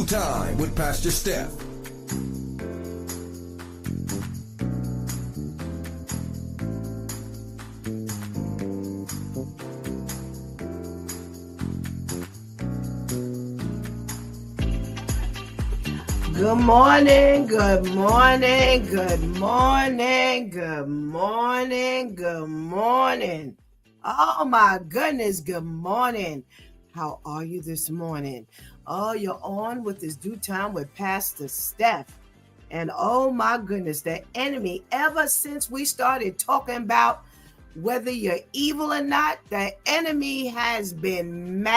DEW Time with Pastor Steph. Good morning, good morning, good morning, good morning, good morning. Oh my goodness, good morning. How are you this morning? Oh, you're on with this DEW Time with Pastor Steph. And oh my goodness, the enemy, ever since we started talking about whether you're evil or not, the enemy has been mad.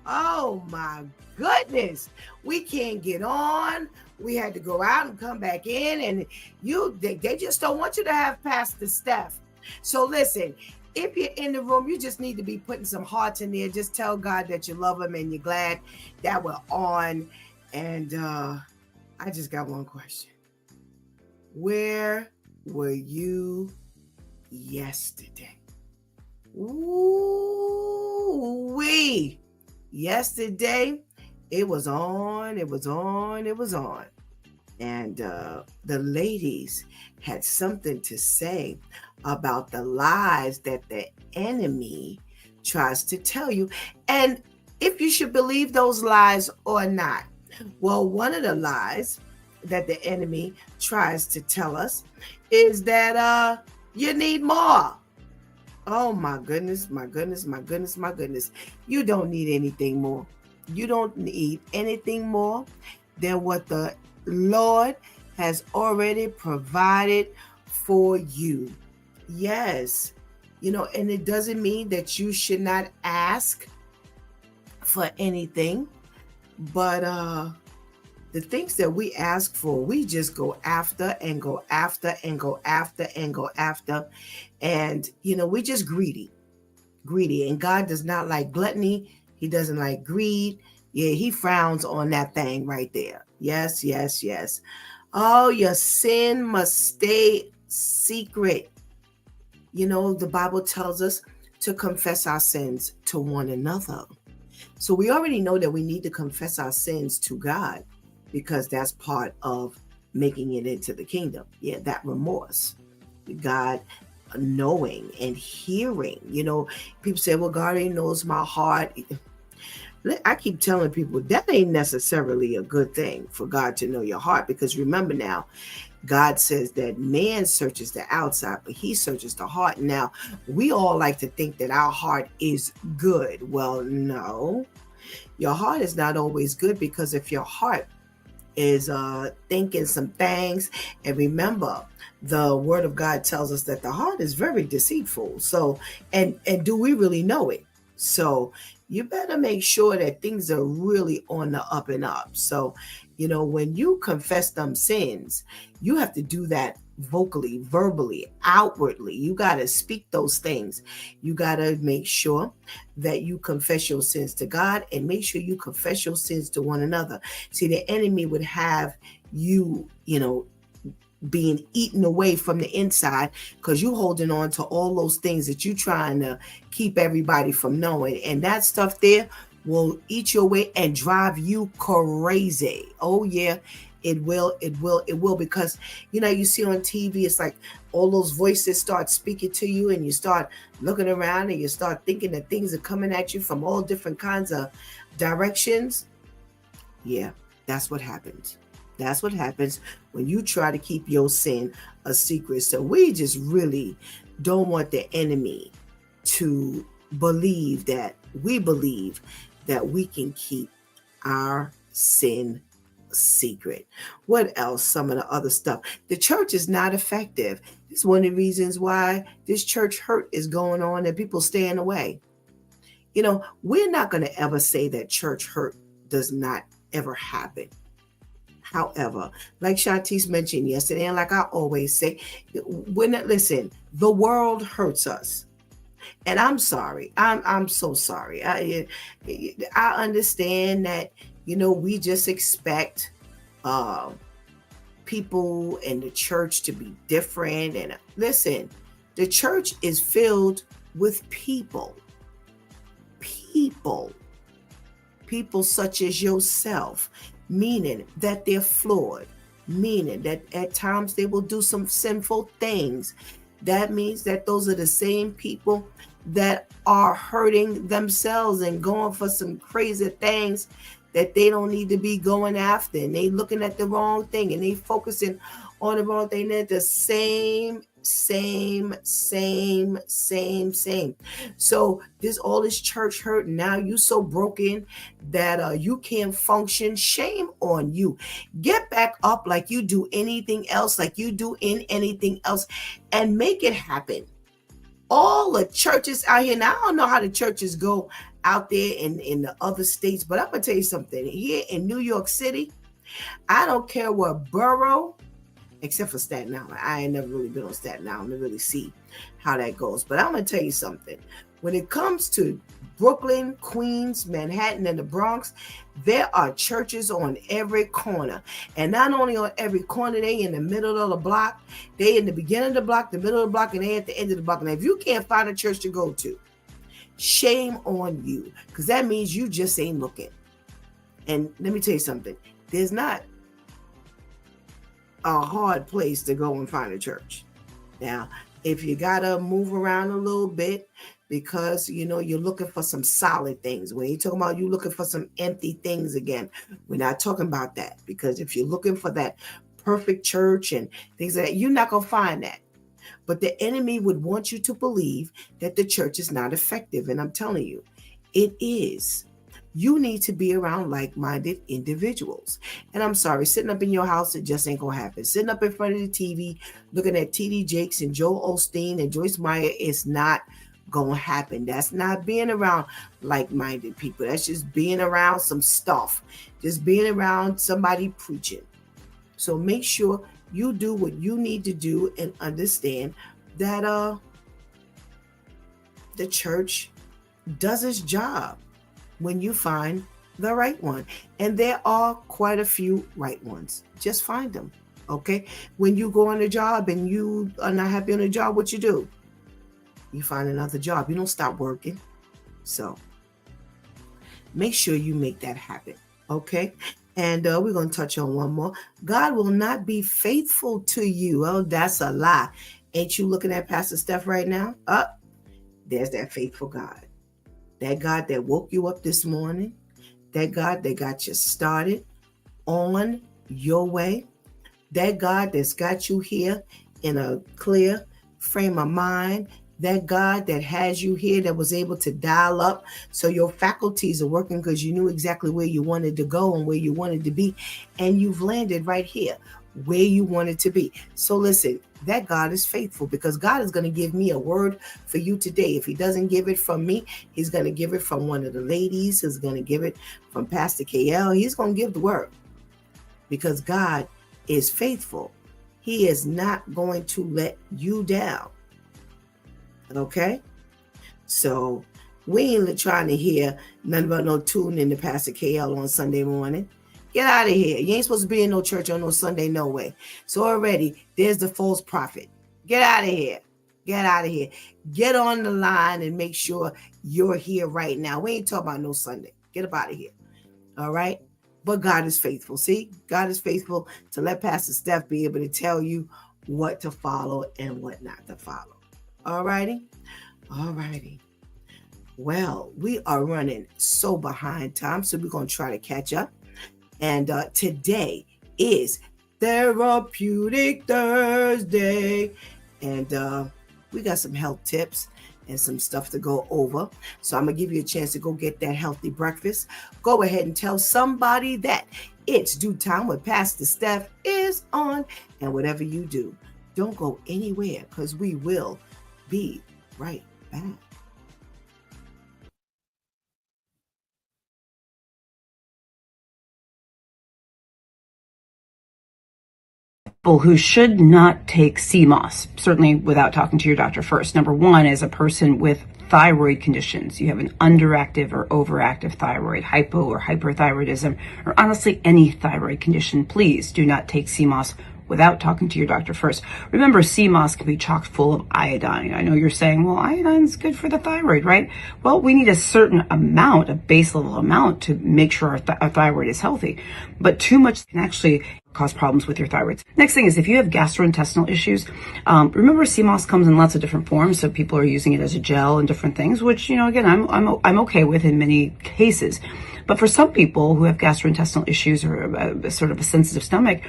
Oh my goodness. We can't get on. We had to go out and come back in, and they just don't want you to have Pastor Steph. So listen, if you're in the room, you just need to be putting some hearts in there. Just tell God that you love him and you're glad that we're on. And I just got one question. Where were you yesterday? Ooh-wee. Yesterday, it was on. And the ladies had something to say about the lies that the enemy tries to tell you. And if you should believe those lies or not. Well, one of the lies that the enemy tries to tell us is that you need more. Oh my goodness, my goodness, my goodness, my goodness. You don't need anything more. You don't need anything more than what the Lord has already provided for you. Yes. And it doesn't mean that you should not ask for anything, but the things that we ask for, we just go after and go after and go after and go after. And, we're just greedy. And God does not like gluttony. He doesn't like greed. Yeah, he frowns on that thing right there. Yes, yes, yes. Oh, your sin must stay secret. The Bible tells us to confess our sins to one another. So we already know that we need to confess our sins to God, because that's part of making it into the kingdom. Yeah, that remorse. God knowing and hearing. People say, well, God already knows my heart. I keep telling people that ain't necessarily a good thing for God to know your heart, because remember now, God says that man searches the outside, but he searches the heart. Now, we all like to think that our heart is good. Well, no, your heart is not always good, because if your heart is thinking some things, and remember, the word of God tells us that the heart is very deceitful. So, and do we really know it? So you better make sure that things are really on the up and up. So, when you confess them sins, you have to do that vocally, verbally, outwardly. You got to speak those things. You got to make sure that you confess your sins to God, and make sure you confess your sins to one another. See, the enemy would have you, being eaten away from the inside, because you holding on to all those things that you trying to keep everybody from knowing. And that stuff there will eat your way and drive you crazy. Oh yeah, it will, because you see on TV, it's like all those voices start speaking to you, and you start looking around and you start thinking that things are coming at you from all different kinds of directions. Yeah, that's what happens. That's what happens when you try to keep your sin a secret. So we just really don't want the enemy to believe that we can keep our sin secret. What else? Some of the other stuff. The church is not effective. It's one of the reasons why this church hurt is going on and people staying away. We're not going to ever say that church hurt does not ever happen. However, like Shantice mentioned yesterday, and like I always say, listen, the world hurts us. And I'm sorry. I'm so sorry. I understand that, we just expect people in the church to be different. And listen, the church is filled with people. people such as yourself, meaning that they're flawed, meaning that at times they will do some sinful things. That means that those are the same people that are hurting themselves and going for some crazy things that they don't need to be going after, and they looking at the wrong thing and they focusing on the wrong thing. They're the same. So this all this church hurt. Now you so broken that you can't function. Shame on you. Get back up like you do anything else, like you do in anything else, and make it happen. All the churches out here now, I don't know how the churches go out there in the other states, but I'm gonna tell you something. Here in New York City, I don't care what borough, except for Staten Island. I ain't never really been on Staten Island to really see how that goes. But I'm gonna tell you something. When it comes to Brooklyn, Queens, Manhattan, and the Bronx, there are churches on every corner. And not only on every corner, they in the middle of the block, they in the beginning of the block, the middle of the block, and they at the end of the block. And if you can't find a church to go to, shame on you, because that means you just ain't looking. And let me tell you something. There's not a hard place to go and find a church. Now, if you gotta move around a little bit because you're looking for some solid things. When you're talking about you looking for some empty things again, we're not talking about that, because if you're looking for that perfect church and things like that, you're not gonna find that. But the enemy would want you to believe that the church is not effective. And I'm telling you, it is. You need to be around like-minded individuals. And I'm sorry, sitting up in your house, it just ain't gonna happen. Sitting up in front of the TV, looking at TD Jakes and Joel Osteen and Joyce Meyer, it's not gonna happen. That's not being around like-minded people. That's just being around some stuff, just being around somebody preaching. So make sure you do what you need to do and understand that the church does its job when you find the right one. And there are quite a few right ones. Just find them, okay? When you go on a job and you are not happy on a job, what you do? You find another job. You don't stop working. So make sure you make that happen, okay? And we're going to touch on one more. God will not be faithful to you. Oh, that's a lie. Ain't you looking at Pastor Steph right now? There's that faithful God. That God that woke you up this morning. That God that got you started on your way. That God that's got you here in a clear frame of mind. That God that has you here, that was able to dial up so your faculties are working because you knew exactly where you wanted to go and where you wanted to be. And you've landed right here where you wanted to be. So listen, that God is faithful, because God is going to give me a word for you today. If he doesn't give it from me, he's going to give it from one of the ladies. He's going to give it from Pastor KL. He's going to give the word, because God is faithful. He is not going to let you down. Okay? So we ain't trying to hear nothing about no tune in to Pastor KL on Sunday morning. Get out of here. You ain't supposed to be in no church on no Sunday, no way. So already there's the false prophet. Get out of here. Get out of here. Get on the line and make sure you're here right now. We ain't talking about no Sunday. Get up out of here. All right? But God is faithful. See, God is faithful to let Pastor Steph be able to tell you what to follow and what not to follow. All righty? All righty. Well, we are running so behind time, so we're going to try to catch up. And today is Therapeutic Thursday. And we got some health tips and some stuff to go over. So I'm going to give you a chance to go get that healthy breakfast. Go ahead and tell somebody that it's due time with Pastor Steph is on. And whatever you do, don't go anywhere, because we will be right back. People who should not take CMOS, certainly without talking to your doctor first. Number one is a person with thyroid conditions. You have an underactive or overactive thyroid, hypo or hyperthyroidism, or honestly any thyroid condition. Please do not take CMOS without talking to your doctor first. Remember, sea moss can be chock full of iodine. I know you're saying, well, iodine's good for the thyroid, right? Well, we need a certain amount, a base level amount, to make sure our thyroid is healthy. But too much can actually cause problems with your thyroid. Next thing is, if you have gastrointestinal issues, remember sea moss comes in lots of different forms, so people are using it as a gel and different things, which, again, I'm okay with in many cases. But for some people who have gastrointestinal issues or a sort of a sensitive stomach,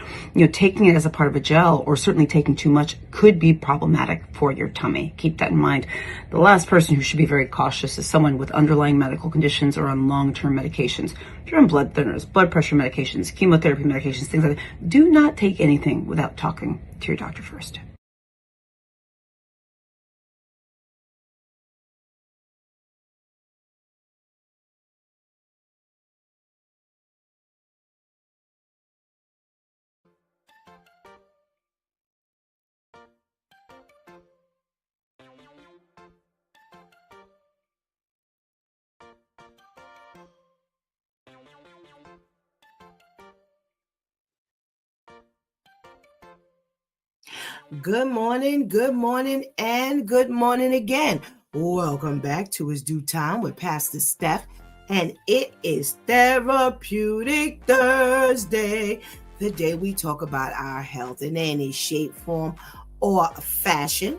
taking it as a part of a gel, or certainly taking too much, could be problematic for your tummy. Keep that in mind. The last person who should be very cautious is someone with underlying medical conditions or on long-term medications. If you're on blood thinners, blood pressure medications, chemotherapy medications, things like that, do not take anything without talking to your doctor first. Good morning, and good morning again. Welcome back to His Due Time with Pastor Steph, and it is Therapeutic Thursday, the day we talk about our health in any shape, form, or fashion,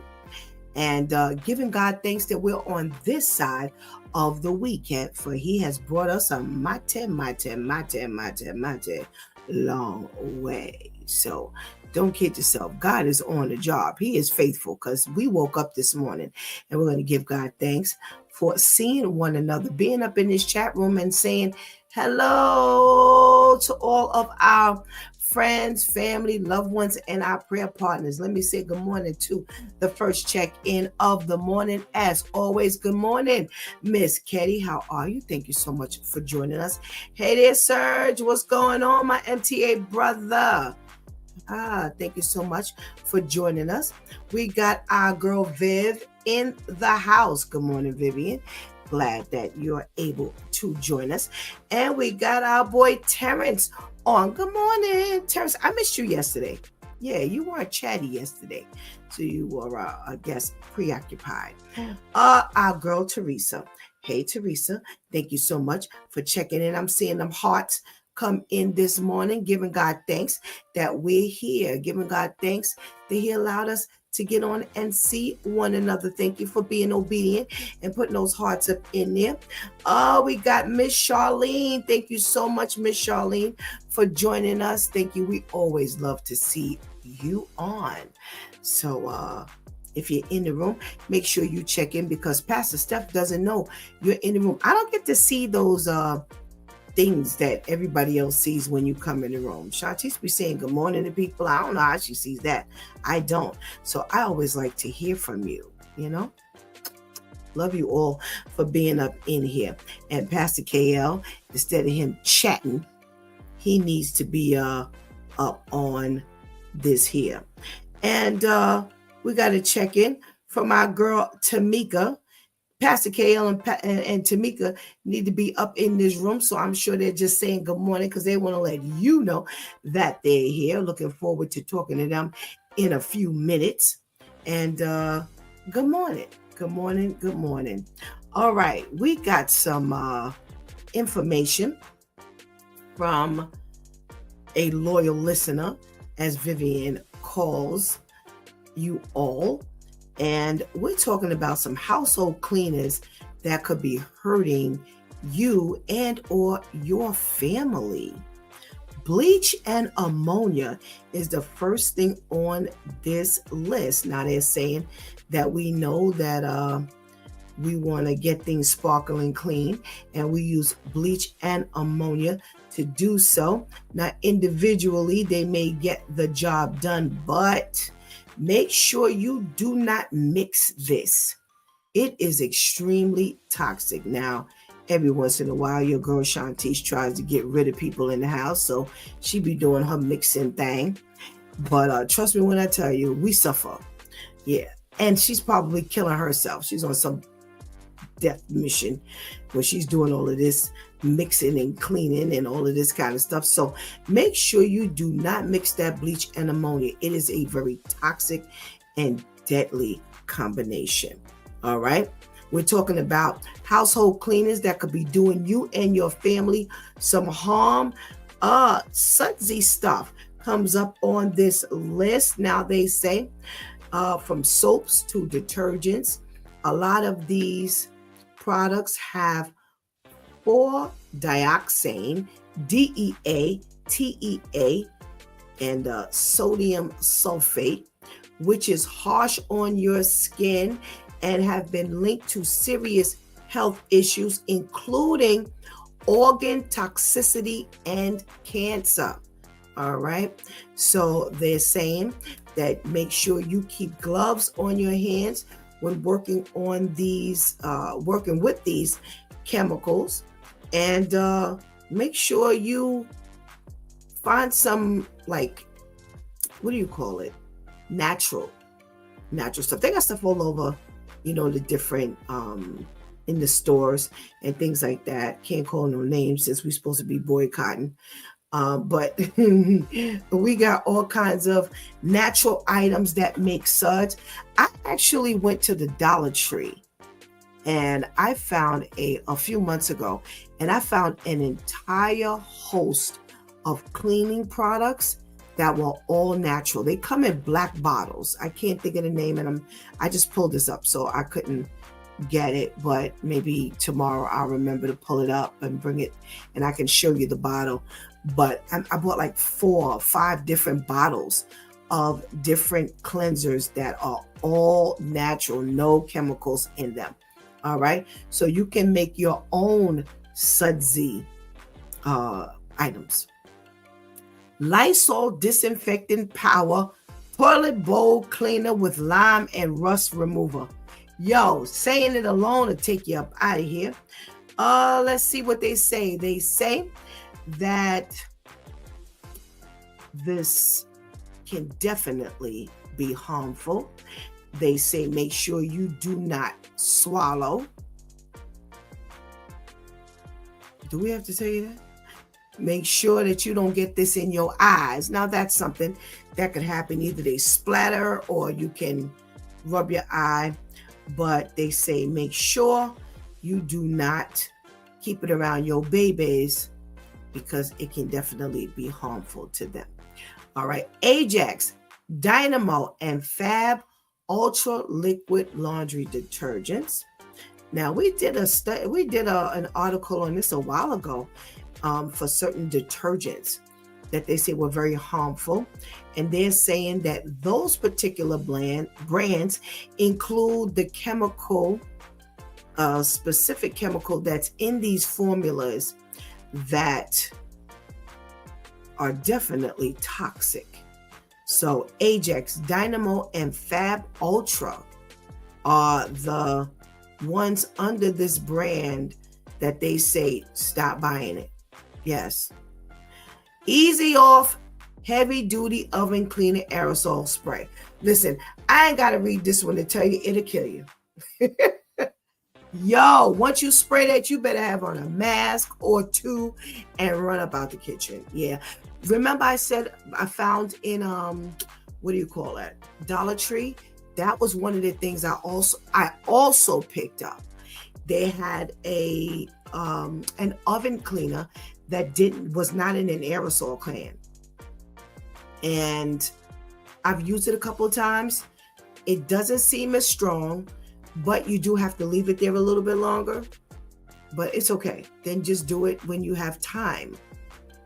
and giving God thanks that we're on this side of the weekend, for He has brought us a mighty long way. So don't kid yourself. God is on the job. He is faithful, because we woke up this morning, and we're going to give God thanks for seeing one another, being up in this chat room and saying hello to all of our friends, family, loved ones, and our prayer partners. Let me say good morning to the first check-in of the morning. As always, good morning, Miss Ketty. How are you? Thank you so much for joining us. Hey there, Serge. What's going on, my MTA brother? Thank you so much for joining us. We got our girl Viv in the house. Good morning, Vivian. Glad that you're able to join us. And we got our boy Terrence on. Good morning, Terrence. I missed you yesterday. Yeah, you weren't chatty yesterday, so you were, I guess, preoccupied. Our girl Teresa. Hey, Teresa. Thank you so much for checking in. I'm seeing them hearts come in this morning, giving God thanks that we're here, giving God thanks that He allowed us to get on and see one another. Thank you for being obedient and putting those hearts up in there. We got Miss Charlene. Thank you so much, Miss Charlene, for joining us. Thank you. We always love to see you on. So if you're in the room, make sure you check in, because Pastor Steph doesn't know you're in the room. I don't get to see those things that everybody else sees when you come in the room. Shantice be saying good morning to people. I don't know how she sees that. I don't. So I always like to hear from you, Love you all for being up in here. And Pastor KL, instead of him chatting, he needs to be up on this here. And we got to check in from our girl Tamika. Pastor KL and Tamika need to be up in this room, so I'm sure they're just saying good morning, because they want to let you know that they're here. Looking forward to talking to them in a few minutes. And good morning. All right, we got some information from a loyal listener, as Vivian calls you all. And we're talking about some household cleaners that could be hurting you and or your family. Bleach and ammonia is the first thing on this list. Now they're saying that we know that we want to get things sparkling clean, and we use bleach and ammonia to do so. Now individually, they may get the job done, but make sure you do not mix this. It is extremely toxic. Now, every once in a while, your girl Shantice tries to get rid of people in the house, so she be doing her mixing thing. But trust me when I tell you, we suffer. Yeah. And she's probably killing herself. She's on some death mission when she's doing all of this mixing and cleaning and all of this kind of stuff. So make sure you do not mix that bleach and ammonia. It is a very toxic and deadly combination. All right. We're talking about household cleaners that could be doing you and your family some harm. Sudsy stuff comes up on this list. Now they say from soaps to detergents, a lot of these products have 4-dioxane, DEA, TEA, and sodium sulfate, which is harsh on your skin and have been linked to serious health issues, including organ toxicity and cancer. All right. So they're saying that make sure you keep gloves on your hands when working on these, working with these chemicals, and make sure you find some, like, what do you call it? Natural stuff. They got stuff all over, the different in the stores and things like that. Can't call no names since we're supposed to be boycotting. But we got all kinds of natural items that make suds. I actually went to the Dollar Tree and I found a few months ago, and I found an entire host of cleaning products that were all natural. They come in black bottles. I can't think of the name, and I just pulled this up, so I couldn't get it, but maybe tomorrow I'll remember to pull it up and bring it, and I can show you the bottle. But I bought like 4 or 5 different bottles of different cleansers that are all natural, no chemicals in them. All right, so you can make your own sudsy items. Lysol disinfectant power toilet bowl cleaner with lime and rust remover. Yo, saying it alone will take you up out of here. Let's see what they say. They say that this can definitely be harmful. They say make sure you do not swallow. Do we have to tell you that? Make sure that you don't get this in your eyes. Now that's something that could happen. Either they splatter or you can rub your eye. But they say make sure you do not keep it around your babies because it can definitely be harmful to them. All right, Ajax, Dynamo, and Fab Ultra Liquid Laundry Detergents. Now we did an article on this a while ago for certain detergents that they say were very harmful, and they're saying that those particular brands include the chemical, specific chemical that's in these formulas that are definitely toxic. So Ajax, Dynamo, and Fab Ultra are the ones under this brand that they say stop buying it. Yes. Easy Off Heavy Duty Oven Cleaner Aerosol Spray. Listen, I ain't got to read this one to tell you it'll kill you. Yo, once you spray that, you better have on a mask or 2 and run up the kitchen. Yeah. Remember I said I found in, what do you call that? Dollar Tree. That was one of the things I also picked up. They had an oven cleaner that was not in an aerosol can. And I've used it a couple of times. It doesn't seem as strong, but you do have to leave it there a little bit longer. But it's okay. Then just do it when you have time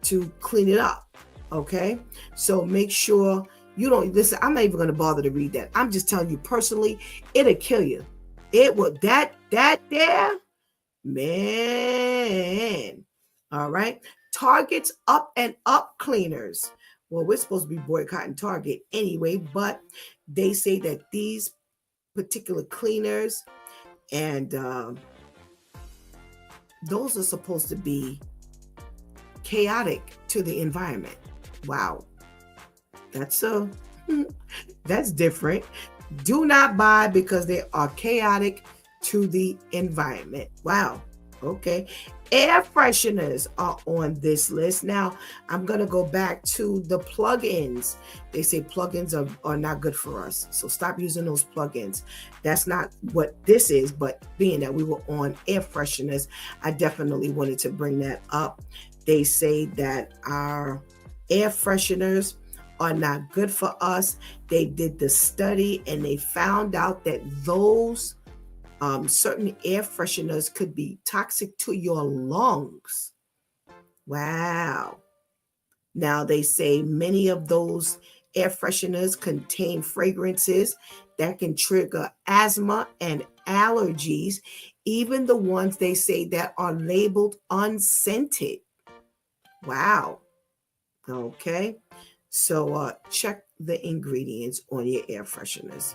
to clean it up. Okay? So make sure you don't listen. I'm not even going to bother to read that. I'm just telling you personally, it'll kill you. It will that there, man. All right. Target's Up and Up cleaners. Well, we're supposed to be boycotting Target anyway, but they say that these particular cleaners and those are supposed to be chaotic to the environment. Wow. That's different. Do not buy because they are chaotic to the environment. Wow. Okay. Air fresheners are on this list. Now, I'm going to go back to the plugins. They say plugins are not good for us. So stop using those plugins. That's not what this is, but being that we were on air fresheners, I definitely wanted to bring that up. They say that our air fresheners are not good for us. They did the study and they found out that those certain air fresheners could be toxic to your lungs. Wow. Now they say many of those air fresheners contain fragrances that can trigger asthma and allergies, even the ones they say that are labeled unscented. Wow. Okay. So check the ingredients on your air fresheners.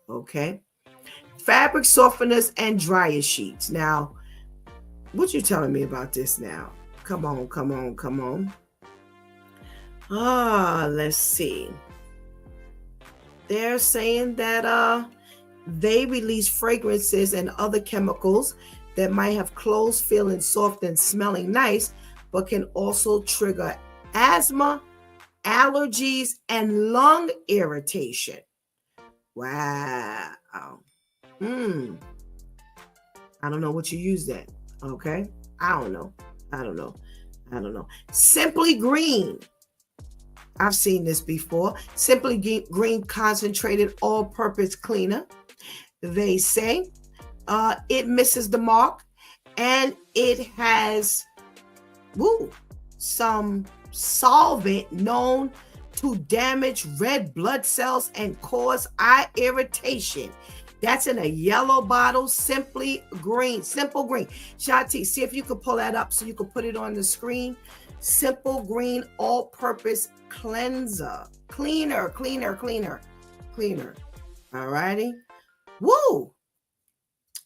Okay. Fabric softeners and dryer sheets. Now, what you telling me about this now? Come on. Let's see. They're saying that they release fragrances and other chemicals that might have clothes feeling soft and smelling nice, but can also trigger asthma, allergies, and lung irritation. Wow. I don't know what you use that. Okay. I don't know. Simply Green. I've seen this before. Simply Green concentrated all-purpose cleaner. They say it misses the mark and it has some solvent known to damage red blood cells and cause eye irritation. That's in a yellow bottle, Simple Green. Shanti, see if you could pull that up so you could put it on the screen. Simple Green all-purpose cleanser. Cleaner. All righty. Woo!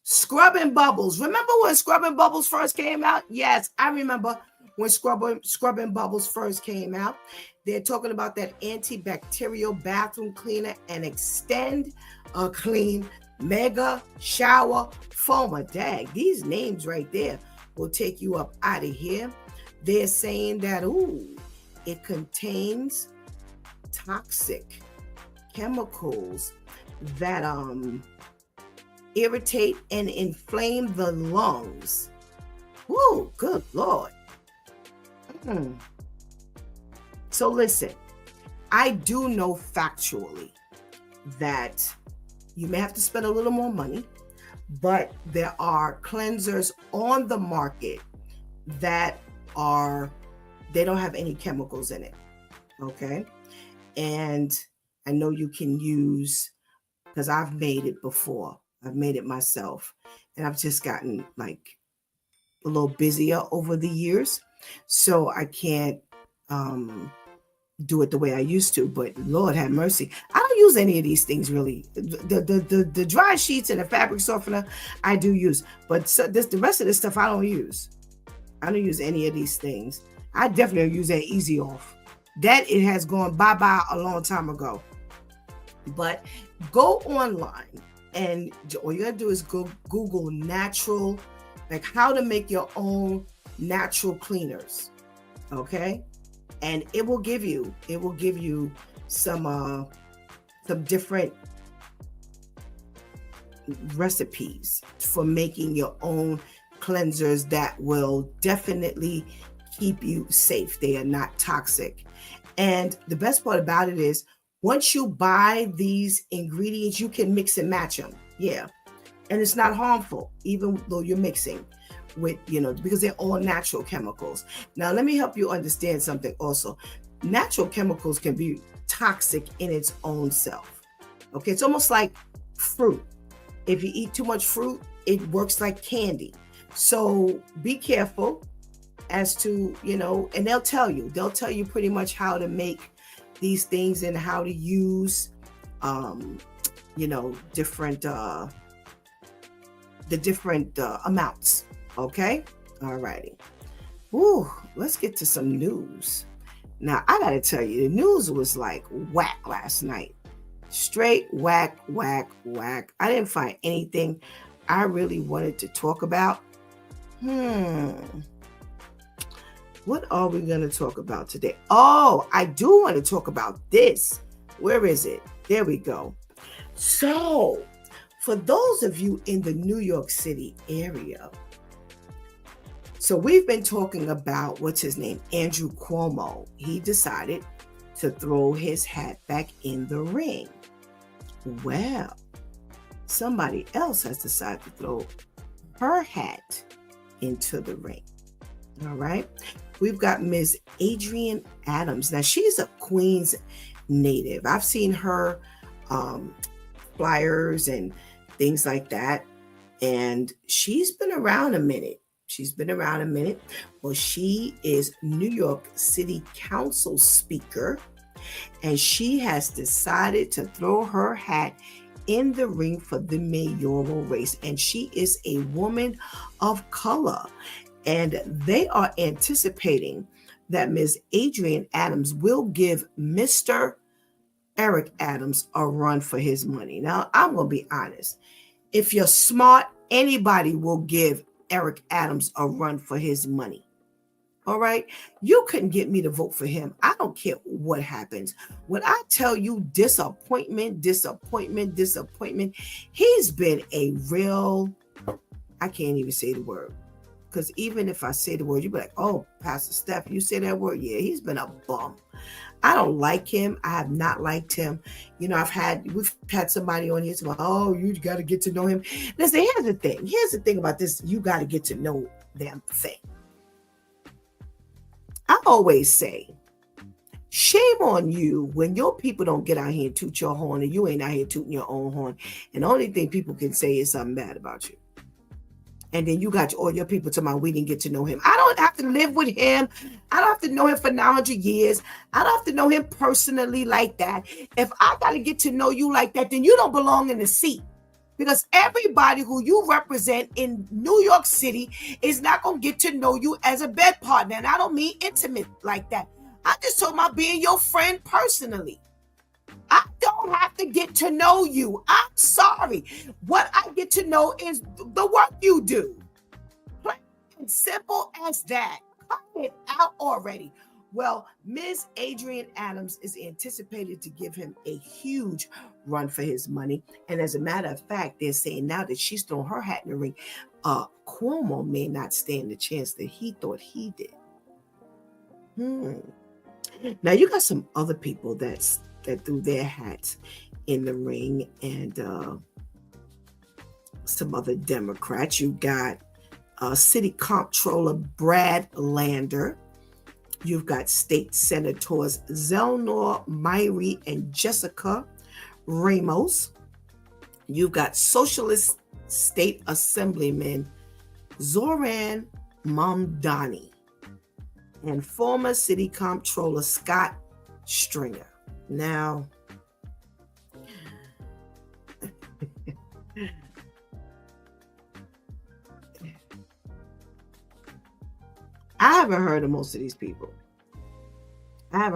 Scrubbing Bubbles. Remember when Scrubbing Bubbles first came out? Yes, I remember when Scrubbing Bubbles first came out. They're talking about that antibacterial bathroom cleaner and extend a clean mega shower foamer. Dag, these names right there will take you up out of here. They're saying that, it contains toxic chemicals that irritate and inflame the lungs. Woo, good Lord. So listen, I do know factually that you may have to spend a little more money, but there are cleansers on the market that they don't have any chemicals in it. Okay. And I know you can use, because I've made it before. I've made it myself. And I've just gotten like a little busier over the years. So I can't do it the way I used to, but Lord have mercy. I don't use any of these things really. The dry sheets and the fabric softener I do use, but the rest of this stuff I don't use. I don't use any of these things. I definitely use that Easy Off. That it has gone bye-bye a long time ago. But go online and all you gotta do is go Google natural, like how to make your own natural cleaners. Okay? And it will give you some different recipes for making your own cleansers that will definitely keep you safe. They are not toxic. And the best part about it is once you buy these ingredients, you can mix and match them. Yeah. And it's not harmful, even though you're mixing with, because they're all natural chemicals. Now, let me help you understand something also. Natural chemicals can be toxic in its own self. Okay. It's almost like fruit. If you eat too much fruit, it works like candy. So be careful as to, and they'll tell you pretty much how to make these things and how to use, different, the different amounts. Okay. All righty. Woo, let's get to some news. Now, I got to tell you, the news was like whack last night. Straight whack. I didn't find anything I really wanted to talk about. What are we going to talk about today? Oh, I do want to talk about this. Where is it? There we go. So, for those of you in the New York City area, so we've been talking about, what's his name? Andrew Cuomo. He decided to throw his hat back in the ring. Well, somebody else has decided to throw her hat into the ring. All right. We've got Ms. Adrienne Adams. Now, she's a Queens native. I've seen her flyers and things like that. And she's been around a minute. Well, she is New York City Council Speaker. And she has decided to throw her hat in the ring for the mayoral race. And she is a woman of color. And they are anticipating that Ms. Adrienne Adams will give Mr. Eric Adams a run for his money. Now, I'm going to be honest. If you're smart, anybody will give Eric Adams a run for his money. All right. You couldn't get me to vote for him. I don't care what happens. When I tell you disappointment, he's been a real, I can't even say the word. Because even if I say the word, you'd be like, oh, Pastor Steph, you say that word? Yeah, he's been a bum. I don't like him. I have not liked him. You know, we've had somebody on here say, oh, you got to get to know him. Listen, here's the thing. Here's the thing about this. You got to get to know them thing. I always say, shame on you when your people don't get out here and toot your horn and you ain't out here tooting your own horn. And the only thing people can say is something bad about you. And then you got all your people to we didn't get to know him. I don't have to live with him. I don't have to know him for 900 years. I don't have to know him personally like that. If I got to get to know you like that, then you don't belong in the seat. Because everybody who you represent in New York City is not going to get to know you as a bed partner. And I don't mean intimate like that. I just talking about being your friend personally. I don't have to get to know you. I'm sorry. What I get to know is the work you do. Plain and simple as that. Cut it out already. Well, Ms. Adrienne Adams is anticipated to give him a huge run for his money. And as a matter of fact, they're saying now that she's thrown her hat in the ring, Cuomo may not stand the chance that he thought he did. Now, you got some other people that threw their hats in the ring, and some other Democrats. You got City Comptroller Brad Lander. You've got State Senators Zelnor Myrie and Jessica Ramos. You've got Socialist State Assemblyman Zoran Mamdani and former City Comptroller Scott Stringer. Now, I haven't heard of most of these people. And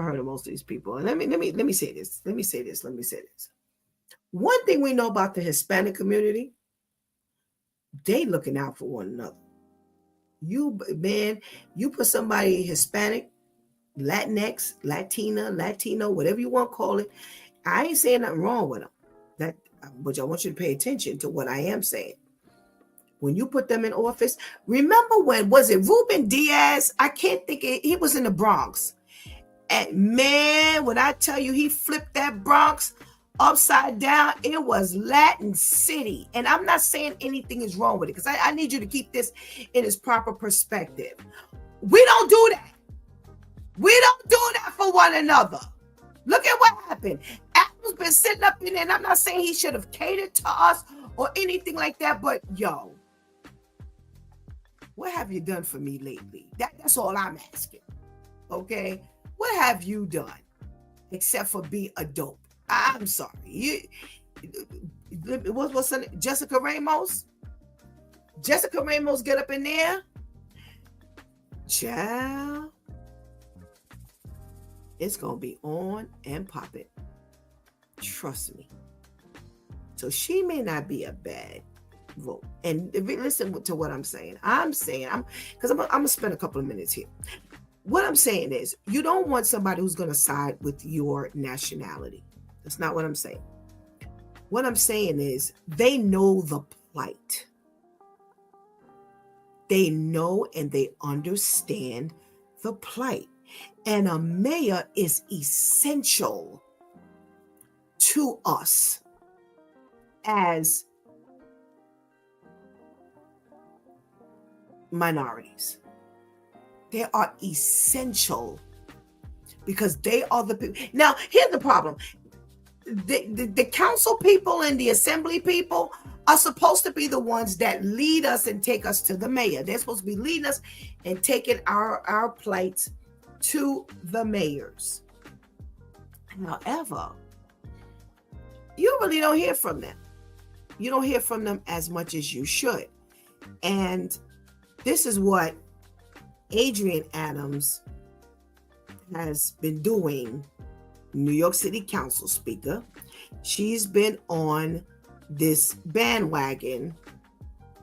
let me say this. One thing we know about the Hispanic community, they looking out for one another. You put somebody Hispanic, Latinx, Latina, Latino, whatever you want to call it. I ain't saying nothing wrong with them. But I want you to pay attention to what I am saying. When you put them in office, remember was it Ruben Diaz? I can't think he was in the Bronx. And man, when I tell you he flipped that Bronx upside down, it was Latin City. And I'm not saying anything is wrong with it, because I need you to keep this in its proper perspective. We don't do that. We don't do that for one another. Look at what happened. Apple's been sitting up in there, and I'm not saying he should have catered to us or anything like that, but yo, what have you done for me lately? That's all I'm asking. Okay? What have you done except for be a dope? I'm sorry. What's her name? Jessica Ramos? Jessica Ramos get up in there? Child. It's going to be on and popping. Trust me. So she may not be a bad vote. And if you listen to what I'm saying, I'm gonna spend a couple of minutes here. What I'm saying is, you don't want somebody who's going to side with your nationality. That's not what I'm saying. What I'm saying is, they know the plight. They know and they understand the plight. And a mayor is essential to us as minorities. They are essential because they are the people. Now, here's the problem. The council people and the assembly people are supposed to be the ones that lead us and take us to the mayor. They're supposed to be leading us and taking our plights to the mayors. However, you really don't hear from them. You don't hear from them as much as you should. And this is what Adrienne Adams has been doing, New York City Council Speaker. She's been on this bandwagon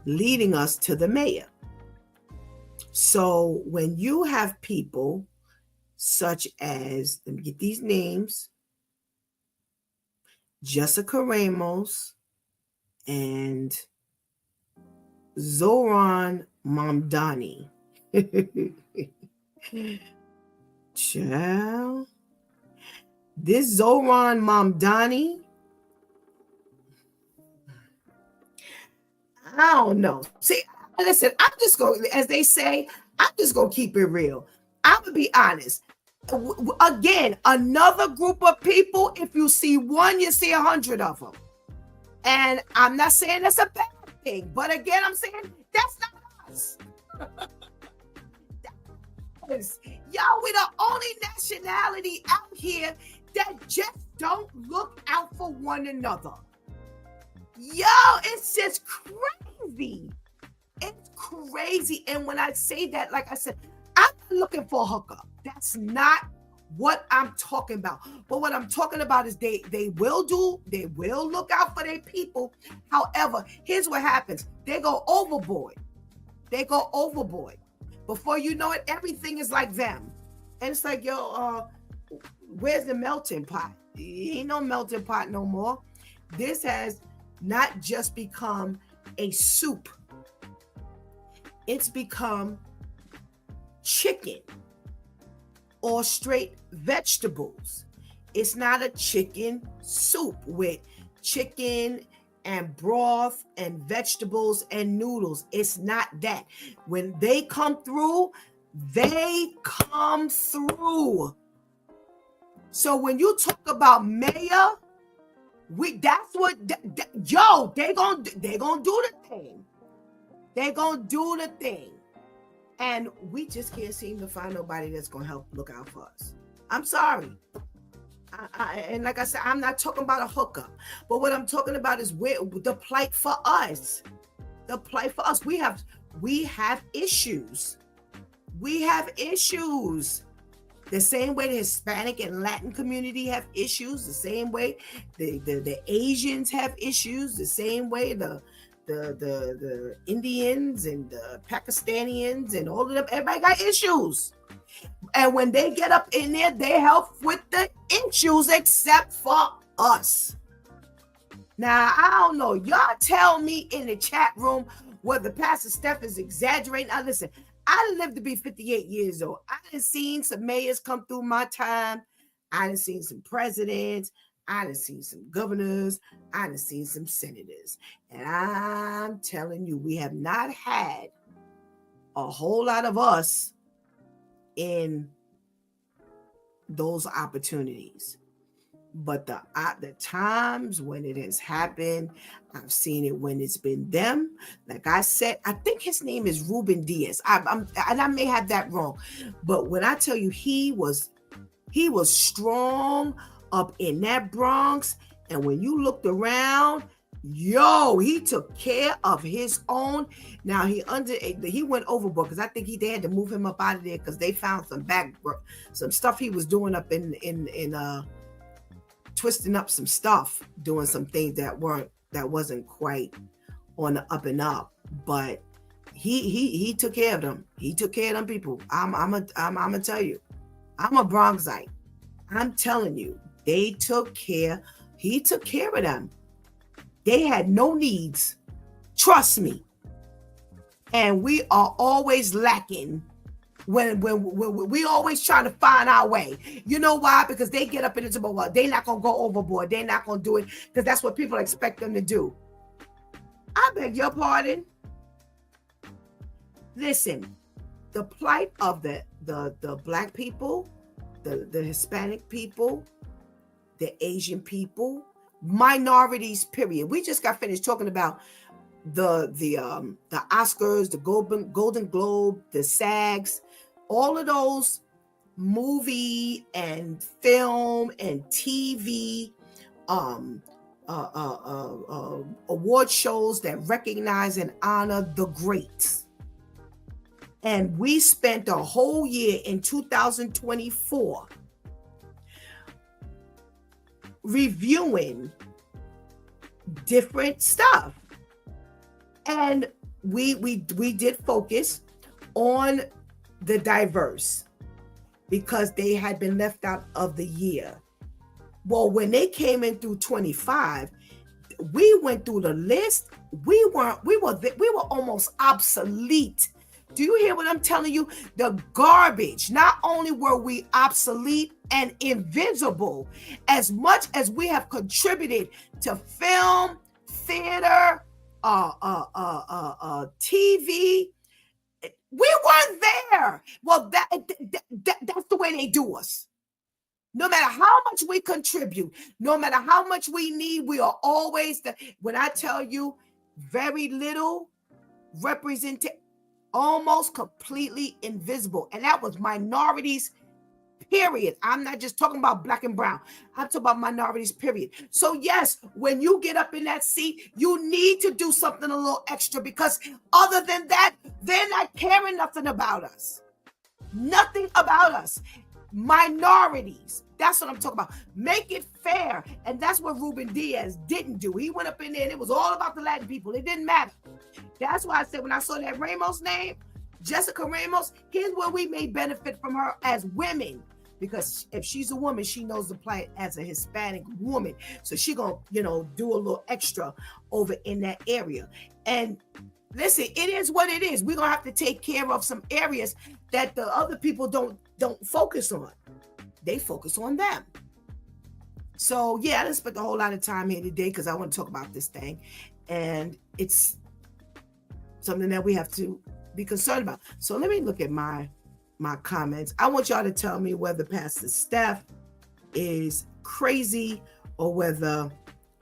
leading us to the mayor. So when you have people such as, let me get these names, Jessica Ramos and Zoran Mamdani. Child. This Zoran Mamdani, I don't know. See, listen, I'm just going, as they say, I'm just going to keep it real. I'm going to be honest. Again, another group of people, if you see one, you see 100 of them. And I'm not saying that's a bad thing, but again, I'm saying that's not us. Y'all, we're the only nationality out here that just don't look out for one another. Yo, it's just crazy. It's crazy. And when I say that, like I said, I'm not looking for a hookup. That's not what I'm talking about. But what I'm talking about is they will look out for their people. However, here's what happens. They go overboard. Before you know it, everything is like them. And it's like, yo, where's the melting pot? Ain't no melting pot no more. This has not just become a soup. It's become chicken or straight vegetables. It's not a chicken soup with chicken and broth and vegetables and noodles. It's not that. When they come through, they come through. So when you talk about mayor, that's what they gonna do the thing. They're gonna do the thing. And we just can't seem to find nobody that's gonna help look out for us. I'm sorry. And like I said, I'm not talking about a hookup, but what I'm talking about is the plight for us. The plight for us. We have issues. We have issues. The same way the Hispanic and Latin community have issues. The same way the Asians have issues. The same way the Indians and the Pakistanians and all of them. Everybody got issues. And when they get up in there, they help with the issues except for us. Now, I don't know. Y'all tell me in the chat room whether Pastor Steph is exaggerating. Now, listen, I lived to be 58 years old. I done seen some mayors come through my time. I done seen some presidents. I done seen some governors. I done seen some senators. And I'm telling you, we have not had a whole lot of us in those opportunities. But the times when it has happened, I've seen it when it's been them. Like I said, I think his name is Ruben Diaz. And I may have that wrong. But when I tell you he was strong up in that Bronx, and when you looked around, yo, he took care of his own. Now he went overboard because I think they had to move him up out of there because they found some stuff he was doing up in twisting up some stuff, doing some things that wasn't quite on the up and up, but he took care of them. He took care of them people. I'm gonna tell you, I'm a Bronxite. I'm telling you, he took care of them. They had no needs. Trust me. And we are always lacking when we always trying to find our way. You know why? Because they get up in the well, they're not gonna go overboard. They're not gonna do it because that's what people expect them to do. I beg your pardon. Listen, the plight of the Black people, the Hispanic people, the Asian people, minorities, period. We just got finished talking about the Oscars, the Golden Globe, the SAGs, all of those movie and film and TV award shows that recognize and honor the greats. And we spent a whole year in 2024 reviewing different stuff. And we did focus on the diverse because they had been left out of the year. Well, when they came in through 25, we went through the list. We were almost obsolete. Do you hear what I'm telling you? The garbage. Not only were we obsolete and invisible, as much as we have contributed to film, theater, TV, we weren't there. Well, that's the way they do us. No matter how much we contribute, no matter how much we need, we are always when I tell you very little represented, almost completely invisible. And that was minorities, period. I'm not just talking about Black and brown. I'm talking about minorities, period. So yes, when you get up in that seat, you need to do something a little extra, because other than that, they're not caring nothing about us. Nothing about us. Minorities. That's what I'm talking about. Make it fair. And that's what Ruben Diaz didn't do. He went up in there and it was all about the Latin people. It didn't matter. That's why I said when I saw that Ramos name, Jessica Ramos, here's where we may benefit from her as women. Because if she's a woman, she knows the plight as a Hispanic woman. So she gonna, do a little extra over in that area. And listen, it is what it is. We're gonna have to take care of some areas that the other people don't focus on. They focus on them. So yeah, I didn't spend a whole lot of time here today because I want to talk about this thing. And it's something that we have to be concerned about. So let me look at my comments. I want y'all to tell me whether Pastor Steph is crazy or whether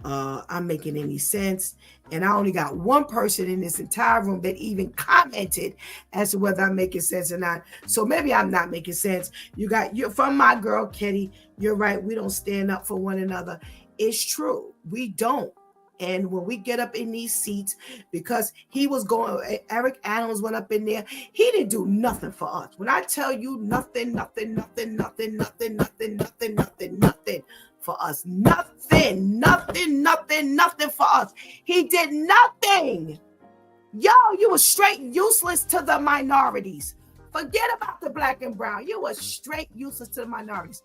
I'm making any sense. And I only got one person in this entire room that even commented as to whether I'm making sense or not. So maybe I'm not making sense. You're from my girl, Ketty. You're right. We don't stand up for one another. It's true. We don't. And when we get up in these seats, because Eric Adams went up in there, he didn't do nothing for us. When I tell you nothing for us, nothing for us. He did nothing. Yo, you were straight useless to the minorities. Forget about the Black and brown. You were straight useless to the minorities.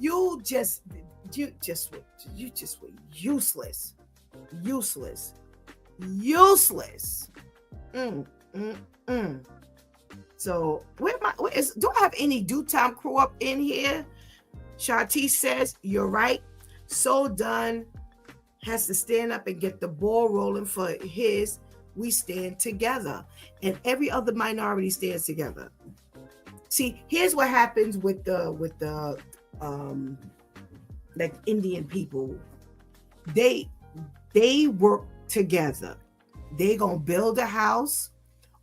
You just were useless. So do I have any due time crew up in here? Shanti says, you're right. So done has to stand up and get the ball rolling for his. We stand together, and every other minority stands together. See, here's what happens with the like Indian people. They work together. They gonna build a house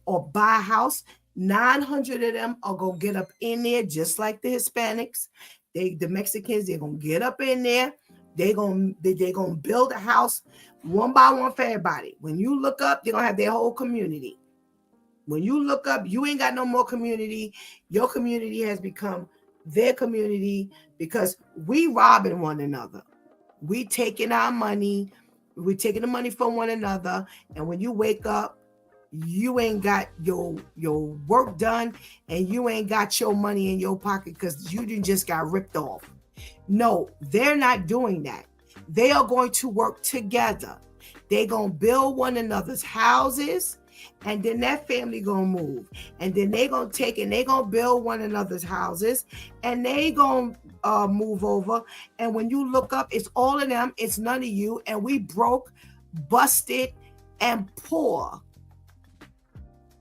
or buy a house. 900 of them are gonna get up in there just like the Hispanics. The Mexicans, they're gonna get up in there. They're gonna build a house one by one for everybody. When you look up, they're gonna have their whole community. When you look up, you ain't got no more community. Your community has become their community because we robbing one another. We taking our money. We're taking the money from one another, and when you wake up, you ain't got your work done, and you ain't got your money in your pocket because you just got ripped off. No, they're not doing that. They are going to work together. They're going to build one another's houses, and then that family going to move. And then they're going to take and they're going to build one another's houses, and they going to move over. And when you look up, it's all of them. It's none of you. And we broke, busted, and poor,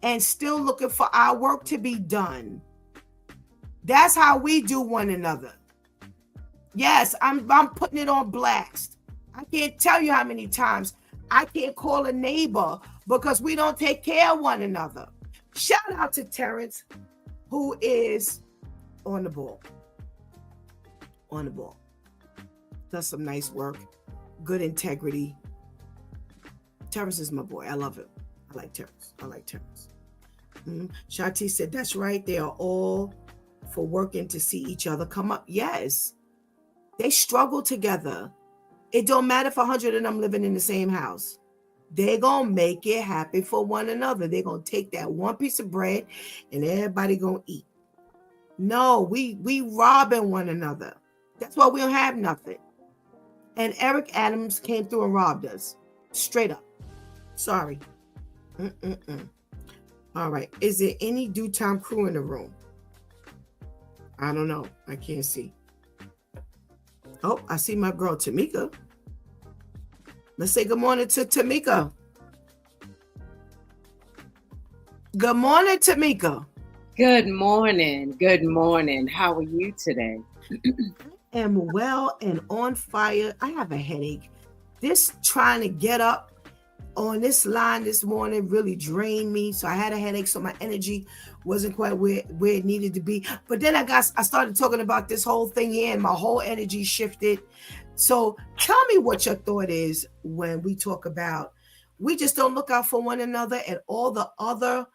and still looking for our work to be done. That's how we do one another. Yes, I'm putting it on blast. I can't tell you how many times I can't call a neighbor because we don't take care of one another. Shout out to Terrence, who is on the ball. On the ball. Does some nice work. Good integrity. Terrence is my boy. I love him. I like Terrence. Shanti said, that's right. They are all for working to see each other come up. Yes. They struggle together. It don't matter if 100 of them living in the same house. They're going to make it happen for one another. They're going to take that one piece of bread and everybody going to eat. No, we robbing one another. That's why we don't have nothing. And Eric Adams came through and robbed us. Straight up. Sorry. All right. Is there any due time crew in the room? I don't know. I can't see. Oh, I see my girl Tamika. Let's say good morning to Tamika. Good morning, Tamika. Good morning. Good morning. How are you today? I am well and on fire. I have a headache. This trying to get up on this line this morning really drained me. So I had a headache. So my energy wasn't quite where it needed to be. But then I started talking about this whole thing here and my whole energy shifted. So tell me what your thought is when we talk about, we just don't look out for one another, and all the other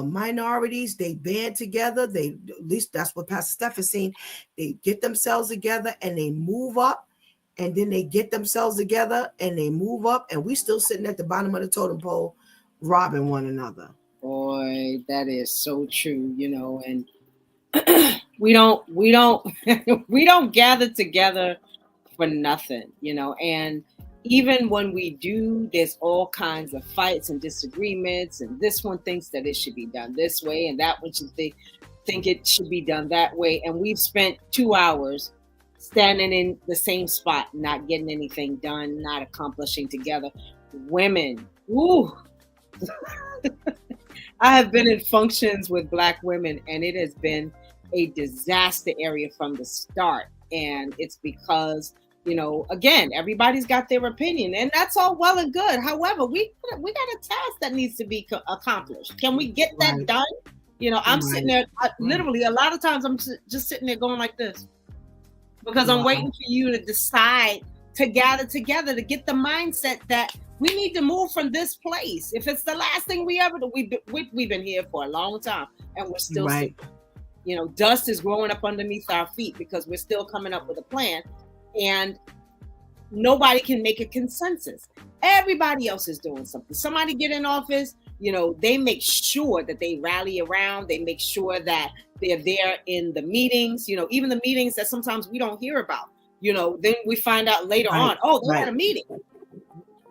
minorities, they band together. They, at least that's what Pastor Steph is saying. They get themselves together and they move up. And then they get themselves together and they move up, and we still sitting at the bottom of the totem pole, robbing one another. Boy, that is so true, and we don't we don't gather together for nothing, and even when we do, there's all kinds of fights and disagreements, and this one thinks that it should be done this way, and that one should think it should be done that way, and we've spent 2 hours standing in the same spot, not getting anything done, not accomplishing together. Women, ooh. I have been in functions with Black women, and it has been a disaster area from the start. And it's because, again, everybody's got their opinion, and that's all well and good. However, we got a task that needs to be accomplished. Can we get that done? I'm sitting there, literally, a lot of times I'm just sitting there going like this. Because I'm waiting for you to decide to gather together, to get the mindset that we need to move from this place. If it's the last thing we ever do, we've been here for a long time, and we're still sitting. Dust is growing up underneath our feet because we're still coming up with a plan, and nobody can make a consensus. Everybody else is doing something. Somebody get in office, they make sure that they rally around. They make sure that they're there in the meetings, even the meetings that sometimes we don't hear about, then we find out later on, they had a meeting.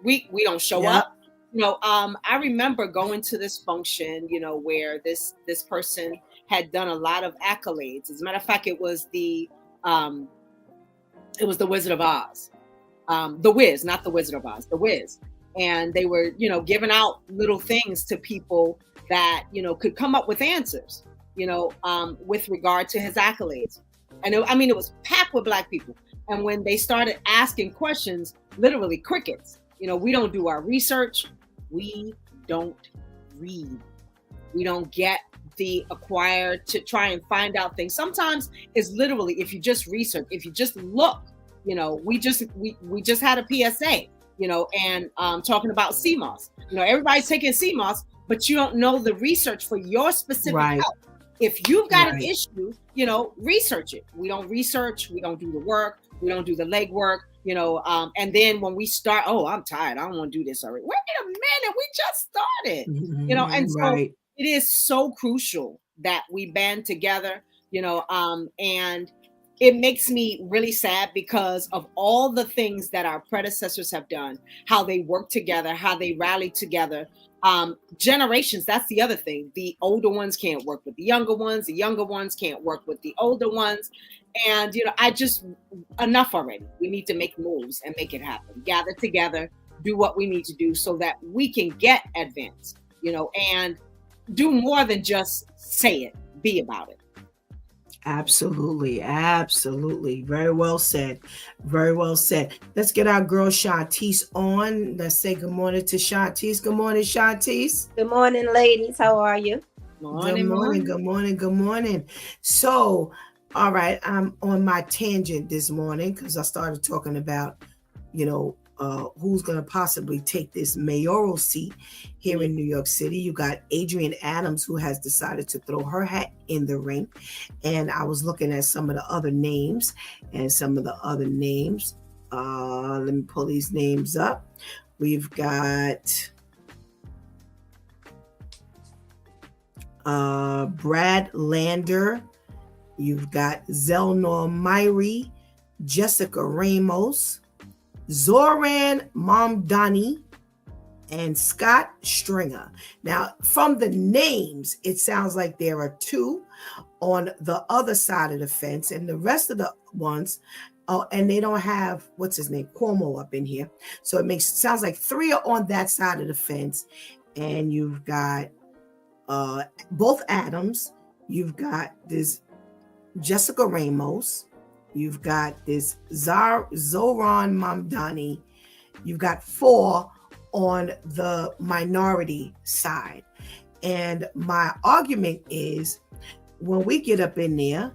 We don't show up. I remember going to this function, where this person had done a lot of accolades. As a matter of fact, it was the Wizard of Oz. The Wiz, not the Wizard of Oz, the Wiz. And they were, giving out little things to people that, could come up with answers, with regard to his accolades. And it was packed with Black people. And when they started asking questions, literally crickets, we don't do our research. We don't read. We don't get the acquired to try and find out things. Sometimes it's literally, if you just research, if you just look, we just had a PSA, and talking about CMOS. Everybody's taking CMOS, but you don't know the research for your specific health. If you've got an issue, research it. We don't research. We don't do the work. We don't do the legwork. And then when we start, oh, I'm tired, I don't want to do this already. Wait a minute, we just started. And so Right. it is so crucial that we band together, and it makes me really sad because of all the things that our predecessors have done, how they work together, how they rally together. Generations, that's the other thing. The older ones can't work with the younger ones can't work with the older ones. And I just, enough already. We need to make moves and make it happen. Gather together, do what we need to do so that we can get advanced, and do more than just say it, be about it. Absolutely. Absolutely. Very well said. Very well said. Let's get our girl Shantice on. Let's say good morning to Shantice. Good morning, Shantice. Good morning, ladies. How are you? Good morning. Good morning. Good morning. So, all right, I'm on my tangent this morning because I started talking about, who's going to possibly take this mayoral seat here in New York City. You got Adrienne Adams, who has decided to throw her hat in the ring. And I was looking at some of the other names Let me pull these names up. We've got Brad Lander. You've got Zelnor Myrie, Jessica Ramos, Zoran Mamdani, and Scott Stringer. Now, from the names, it sounds like there are two on the other side of the fence, and the rest of the ones, and they don't have, what's his name, Cuomo up in here. So it sounds like three are on that side of the fence, and you've got both Adams. You've got this Jessica Ramos. You've got this Zoran Mamdani. You've got four on the minority side. And my argument is, when we get up in there,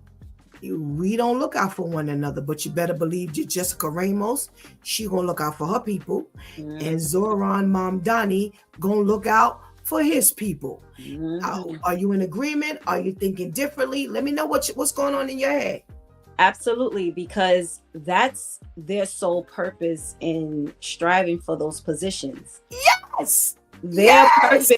we don't look out for one another, but you better believe your Jessica Ramos, she gonna look out for her people. And Zoran Mamdani gonna look out for his people. Are you in agreement? Are you thinking differently? Let me know what's going on in your head. Absolutely, because that's their sole purpose in striving for those positions. Yes. Their purpose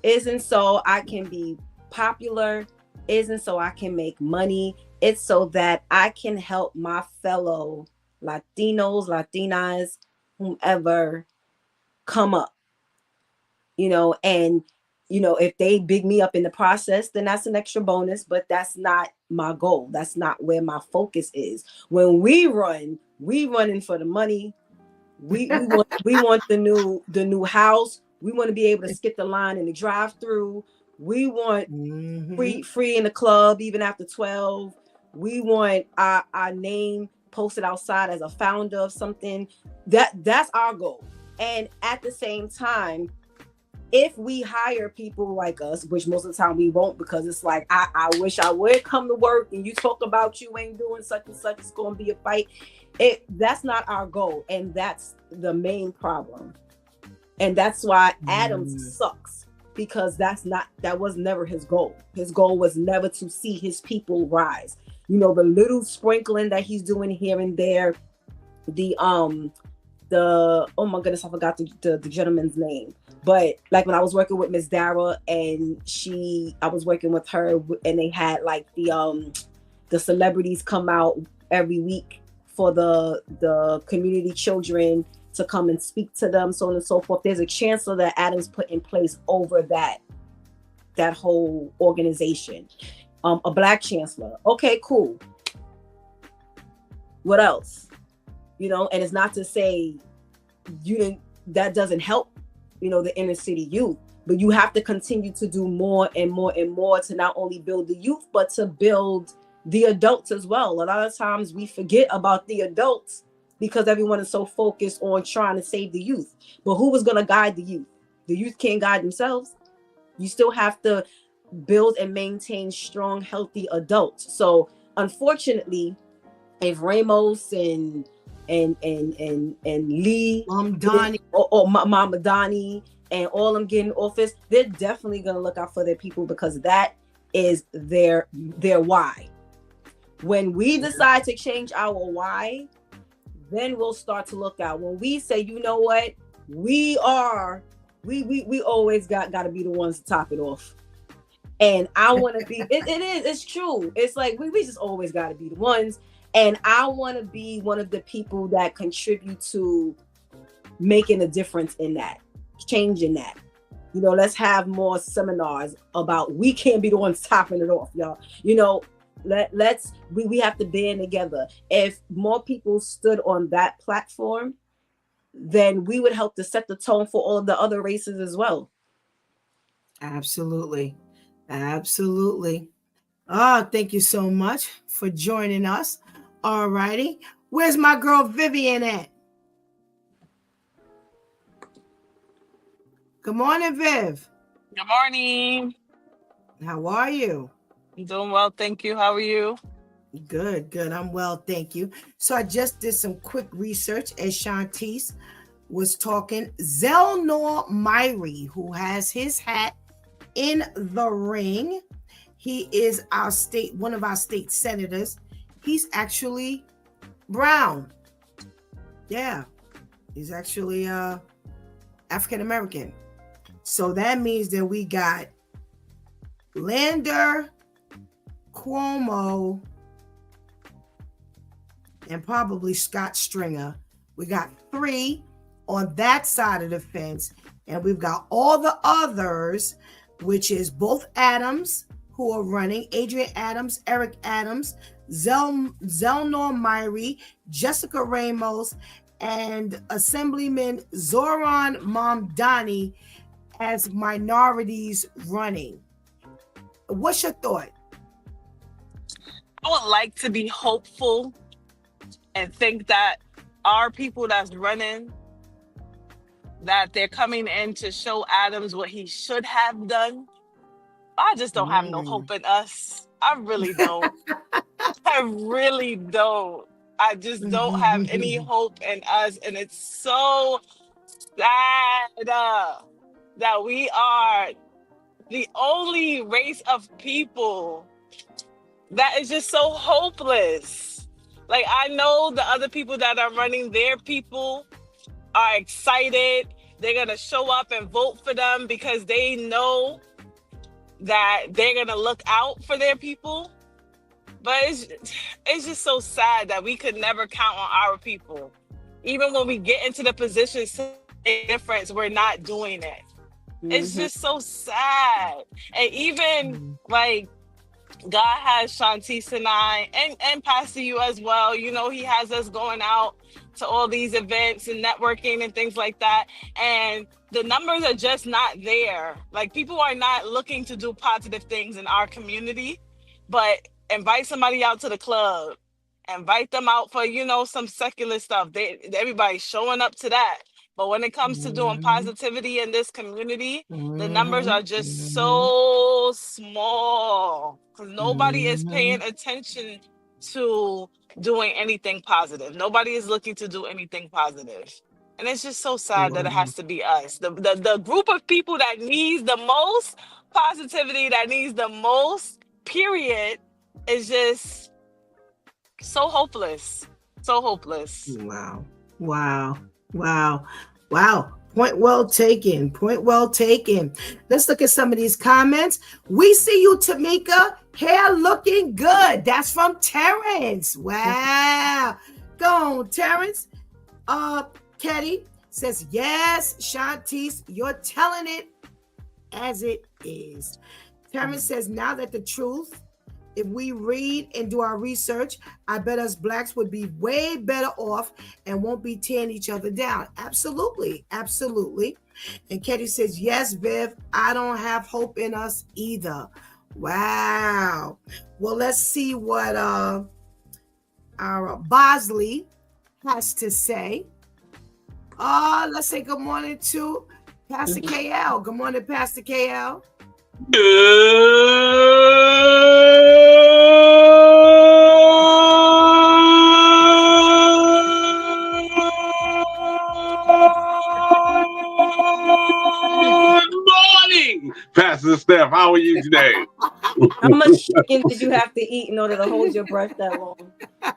isn't so I can be popular, isn't so I can make money. It's so that I can help my fellow Latinos, Latinas, whomever come up. And if they big me up in the process, then that's an extra bonus, but that's not my goal. That's not where my focus is. When we running for the money. We want the new house. We want to be able to skip the line in the drive-through. We want free in the club even after 12. We want our name posted outside as a founder of something. That's our goal. And at the same time, if we hire people like us, which most of the time we won't, because it's like, I wish I would come to work and you talk about you ain't doing such and such, it's going to be a fight. That's not our goal. And that's the main problem. And that's why Adams sucks, because that was never his goal. His goal was never to see his people rise. The little sprinkling that he's doing here and there, oh my goodness, I forgot the gentleman's name. But like when I was working with Miss Dara and I was working with her, and they had like the celebrities come out every week for the community children to come and speak to them, so on and so forth. There's a chancellor that Adams put in place over that whole organization. A black chancellor. Okay, cool. What else? And it's not to say that doesn't help, the inner city youth, but you have to continue to do more and more and more to not only build the youth, but to build the adults as well. A lot of times we forget about the adults because everyone is so focused on trying to save the youth. But who is going to guide the youth? The youth can't guide themselves. You still have to build and maintain strong, healthy adults. So unfortunately, if Ramos and Lee Mamdani or Mamdani and all them getting office, they're definitely going to look out for their people, because that is their why. When we decide to change our why, then we'll start to look out. When we say, you know what, we always got to be the ones to top it off. And I want to be, it's true. It's like, we just always got to be the ones. And I want to be one of the people that contribute to making a difference in that, changing that. You know, let's have more seminars about, we can't be the ones topping it off, y'all. You know, we have to band together. If more people stood on that platform, then we would help to set the tone for all of the other races as well. Absolutely. Absolutely. Thank you so much for joining us. All righty. Where's my girl Vivian at? Good morning, Viv. Good morning. How are you? I'm doing well, thank you. How are you? Good. I'm well, thank you. So I just did some quick research as Shantice was talking. Zelnor Myrie, who has his hat in the ring. He is one of our state senators. He's actually brown. Yeah, he's actually African American. So that means that we got Lander, Cuomo, and probably Scott Stringer. We got 3 on that side of the fence, and we've got all the others, which is both Adams, who are running, Adrian Adams, Eric Adams, Zelnor Myrie, Jessica Ramos, and Assemblyman Zoran Mamdani as minorities running. What's your thought? I would like to be hopeful and think that our people that's running, that they're coming in to show Adams what he should have done. I just don't have no hope in us. I really don't. I really don't. I just don't have any hope in us. And it's so sad that we are the only race of people that is just so hopeless. Like, I know the other people that are running, their people are excited. They're going to show up and vote for them because they know that they're going to look out for their people. But it's just so sad that we could never count on our people. Even when we get into the positions to make a difference, we're not doing it. It's just so sad. And even like, God has Shantice and I, and Pastor you as well. You know, he has us going out to all these events and networking and things like that. And the numbers are just not there. Like, people are not looking to do positive things in our community, but invite somebody out to the club, invite them out for, you know, some secular stuff. Everybody's showing up to that. But when it comes to doing positivity in this community, the numbers are just so small because nobody is paying attention to doing anything positive. Nobody is looking to do anything positive. And it's just so sad that it has to be us. The group of people that needs the most positivity, that needs the most, period, is just so hopeless. So hopeless. Wow. Point well taken. Let's look at some of these comments. We see you, Tamika. Hair looking good. That's from Terrence. Wow. Go on, Terrence. Ketty says, yes, Shantice, you're telling it as it is. Terrence says, now that the truth, if we read and do our research, I bet us blacks would be way better off and won't be tearing each other down. Absolutely. And Ketty says, yes, Viv, I don't have hope in us either. Wow. Well, let's see what our Bosley has to say. Let's say good morning to Pastor KL. Good morning, Pastor KL. Good morning, Pastor Steph. How are you today? How much chicken did you have to eat in order to hold your breath that long? Oh,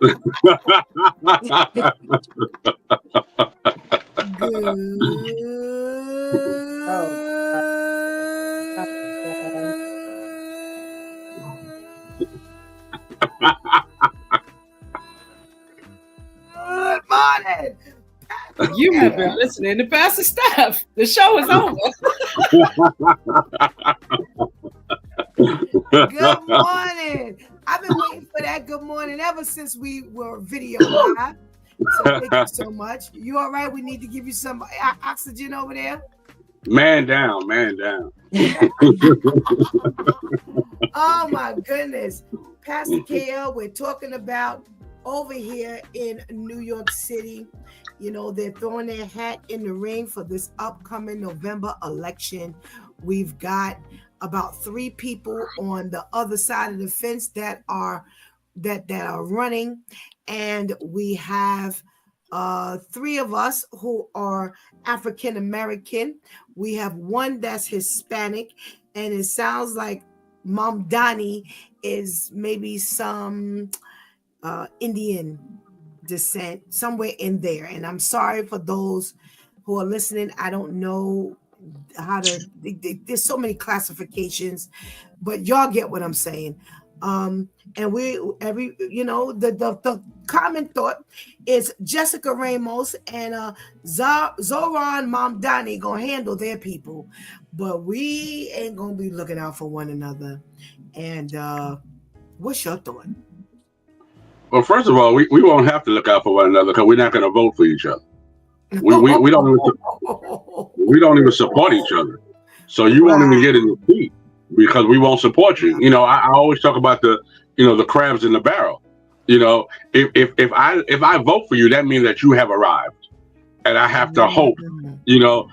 uh, Good morning. You have been listening to Pastor Steph. The show is over. Good morning. I've been waiting for that good morning ever since we were video live. So thank you so much. You all right? We need to give you some oxygen over there. Man down, man down. Oh my goodness. Pastor KL, we're talking about over here in New York City. You know, they're throwing their hat in the ring for this upcoming November election. We've got about 3 people on the other side of the fence that are running, and we have 3 of us who are African American. We have 1 that's Hispanic, and it sounds like Mom Donnie is maybe some Indian descent, somewhere in there. And I'm sorry for those who are listening. I don't know how to, there's so many classifications, but y'all get what I'm saying. And the common thought is Jessica Ramos and Zoran Mamdani gonna handle their people, but we ain't gonna be looking out for one another. And what's your thought? Well, first of all, we won't have to look out for one another because we're not going to vote for each other. We don't even support each other. So you won't even get in the seat because we won't support you. You know, I always talk about the crabs in the barrel. You know, if I vote for you, that means that you have arrived, and I have to hope. You know,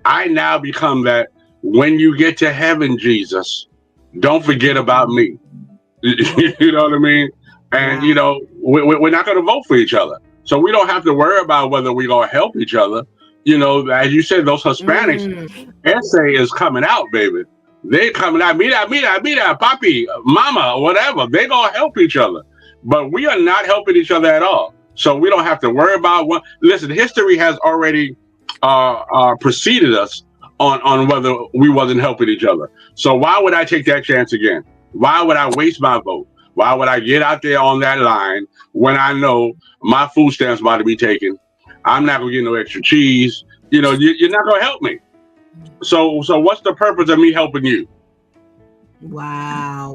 I now become that when you get to heaven, Jesus, don't forget about me. You know what I mean? And, you know, we're not going to vote for each other. So we don't have to worry about whether we're going to help each other. You know, as you said, those Hispanics, essay is coming out, baby. They coming out, mira, papi, mama, whatever. They going to help each other. But we are not helping each other at all. So we don't have to worry about what. Listen, history has already preceded us on whether we wasn't helping each other. So why would I take that chance again? Why would I waste my vote? Why would I get out there on that line when I know my food stamps about to be taken? I'm not gonna get no extra cheese. You know, you're not gonna help me. So what's the purpose of me helping you? Wow.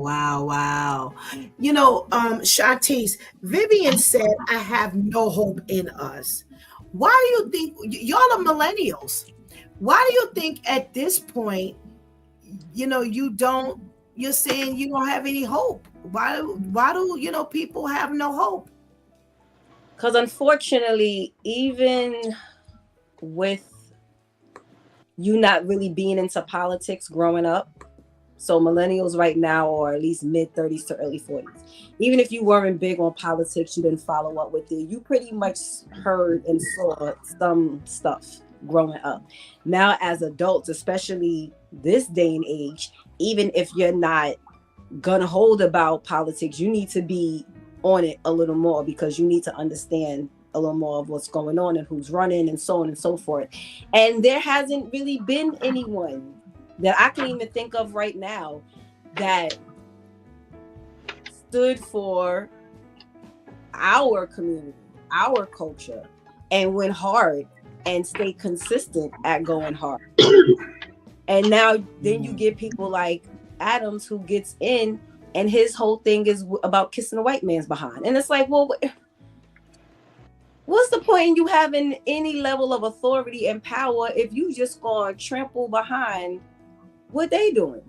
You know, Shantice, Vivian said, I have no hope in us. Why do you think y'all are millennials? Why do you think at this point, you know, you're saying you don't have any hope? Why do people have no hope? Because unfortunately, even with you not really being into politics growing up, so millennials right now, or at least mid-30s to early 40s, even if you weren't big on politics, you didn't follow up with it, you pretty much heard and saw some stuff growing up. Now, as adults, especially this day and age, even if you're not gonna hold about politics, you need to be on it a little more because you need to understand a little more of what's going on and who's running and so on and so forth. And there hasn't really been anyone that I can even think of right now that stood for our community, our culture, and went hard and stayed consistent at going hard. And now then you get people like Adams who gets in and his whole thing is about kissing a white man's behind. And it's like, well, what's the point in you having any level of authority and power if you just gonna trample behind what they doing?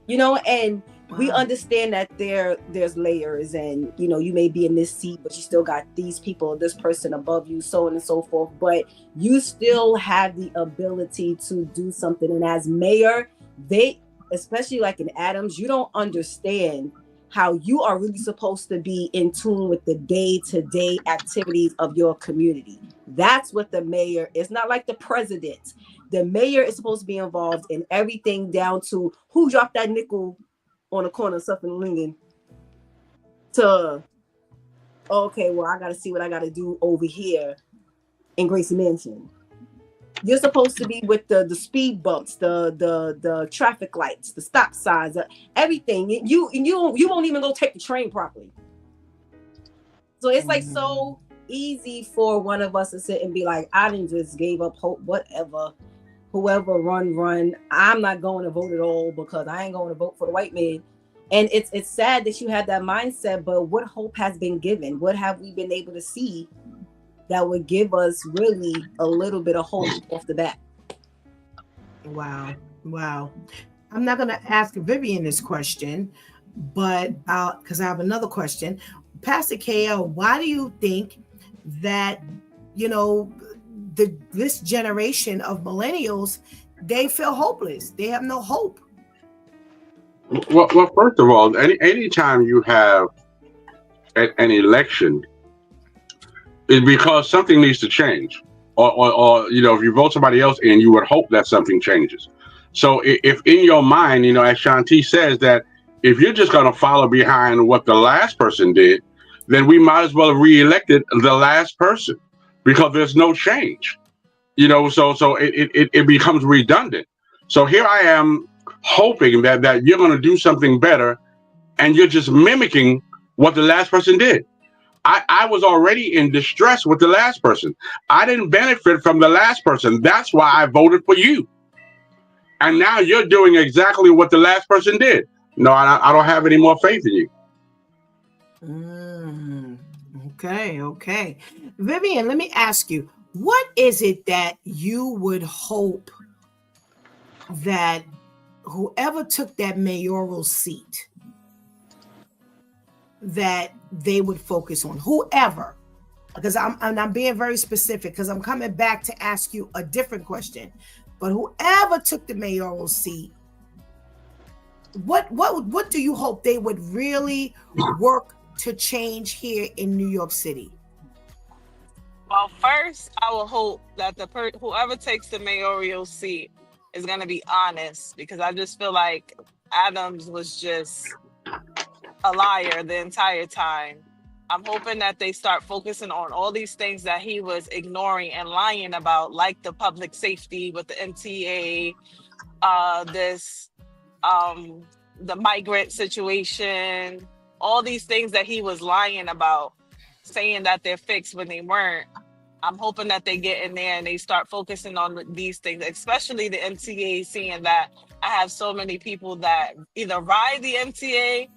You know, and we understand that there's layers, and you know, you may be in this seat, but you still got these people, this person above you, so on and so forth. But you still have the ability to do something. And as mayor, they, especially like in Adams, you don't understand how you are really supposed to be in tune with the day-to-day activities of your community. That's what the mayor is. Not like the president. The mayor is supposed to be involved in everything down to who dropped that nickel on the corner of Suffolk and Linden to okay, well, I got to see what I got to do over here in Gracie Mansion. You're supposed to be with the speed bumps, the traffic lights, the stop signs, everything. You won't even go take the train properly. So it's like so easy for one of us to sit and be like, I didn't just gave up hope, whatever. Whoever run. I'm not going to vote at all because I ain't going to vote for the white man. And it's sad that you had that mindset, but what hope has been given? What have we been able to see that would give us really a little bit of hope off the bat? Wow. I'm not going to ask Vivian this question, but because I have another question. Pastor KL, why do you think that, this generation of millennials, they feel hopeless? They have no hope. Well, first of all, anytime you have an election, it's because something needs to change, or if you vote somebody else in, you would hope that something changes. So if in your mind, as Shanti says, that if you're just going to follow behind what the last person did, then we might as well have reelected the last person because there's no change. So it becomes redundant. So here I am hoping that you're going to do something better, and you're just mimicking what the last person did. I was already in distress with the last person. I didn't benefit from the last person. That's why I voted for you. And now you're doing exactly what the last person did. No, I don't have any more faith in you. Okay. Vivian, let me ask you, what is it that you would hope that whoever took that mayoral seat, that they would focus on? Whoever, because I'm being very specific, because I'm coming back to ask you a different question. But whoever took the mayoral seat, what do you hope they would really work to change here in New York City? Well, first, I will hope that whoever takes the mayoral seat is going to be honest, because I just feel like Adams was just a liar the entire time. I'm hoping that they start focusing on all these things that he was ignoring and lying about, like the public safety with the MTA, the migrant situation, all these things that he was lying about, saying that they're fixed when they weren't. I'm hoping that they get in there and they start focusing on these things, especially the MTA, seeing that I have so many people that either ride the MTA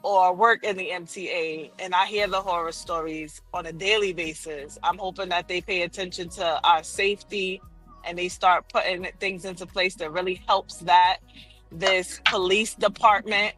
or work in the MTA, and I hear the horror stories on a daily basis. I'm hoping that they pay attention to our safety and they start putting things into place that really helps that. This police department,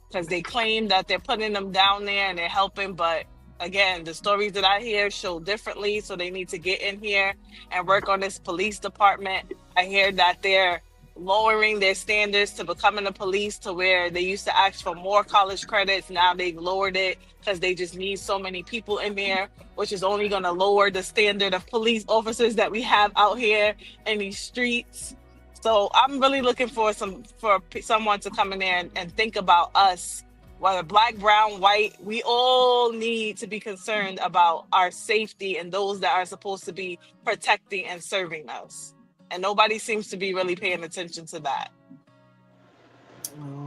because they claim that they're putting them down there and they're helping, but again, the stories that I hear show differently, so they need to get in here and work on this police department. I hear that they're lowering their standards to becoming a police, to where they used to ask for more college credits. Now they've lowered it because they just need so many people in there, which is only going to lower the standard of police officers that we have out here in these streets. So I'm really looking for someone to come in there and think about us, whether black, brown, white. We all need to be concerned about our safety and those that are supposed to be protecting and serving us. And nobody seems to be really paying attention to that.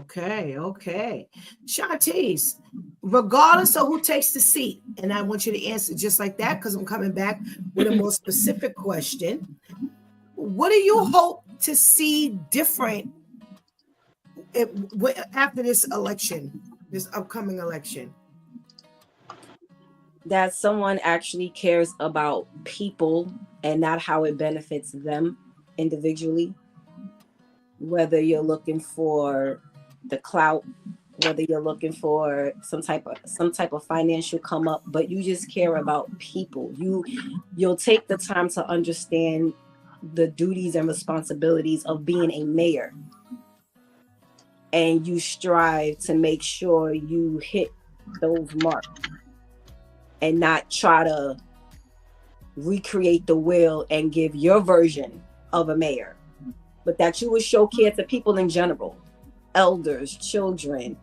Okay. Shantice, regardless of who takes the seat, and I want you to answer just like that, because I'm coming back with a more specific question. What do you hope to see different after this election, this upcoming election? That someone actually cares about people and not how it benefits them individually. Whether you're looking for the clout, whether you're looking for some type of financial come up, but you just care about people. You'll take the time to understand the duties and responsibilities of being a mayor, and you strive to make sure you hit those marks and not try to recreate the wheel and give your version of a mayor, but that you would show care to people in general, elders, children,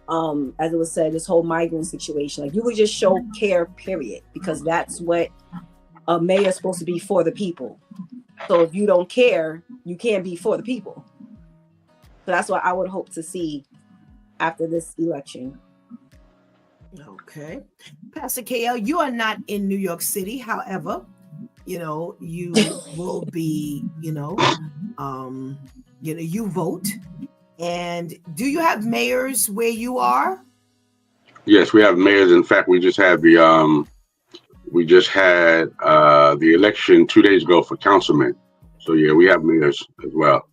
as it was said, this whole migrant situation, like you would just show care, period, because that's what a mayor is supposed to be, for the people. So if you don't care, you can't be for the people. So that's what I would hope to see after this election. Okay. Pastor KL, you are not in New York City. However, you will be, you vote. And do you have mayors where you are? Yes, we have mayors. In fact, we just had the election 2 days ago for councilmen. So yeah, we have mayors as well.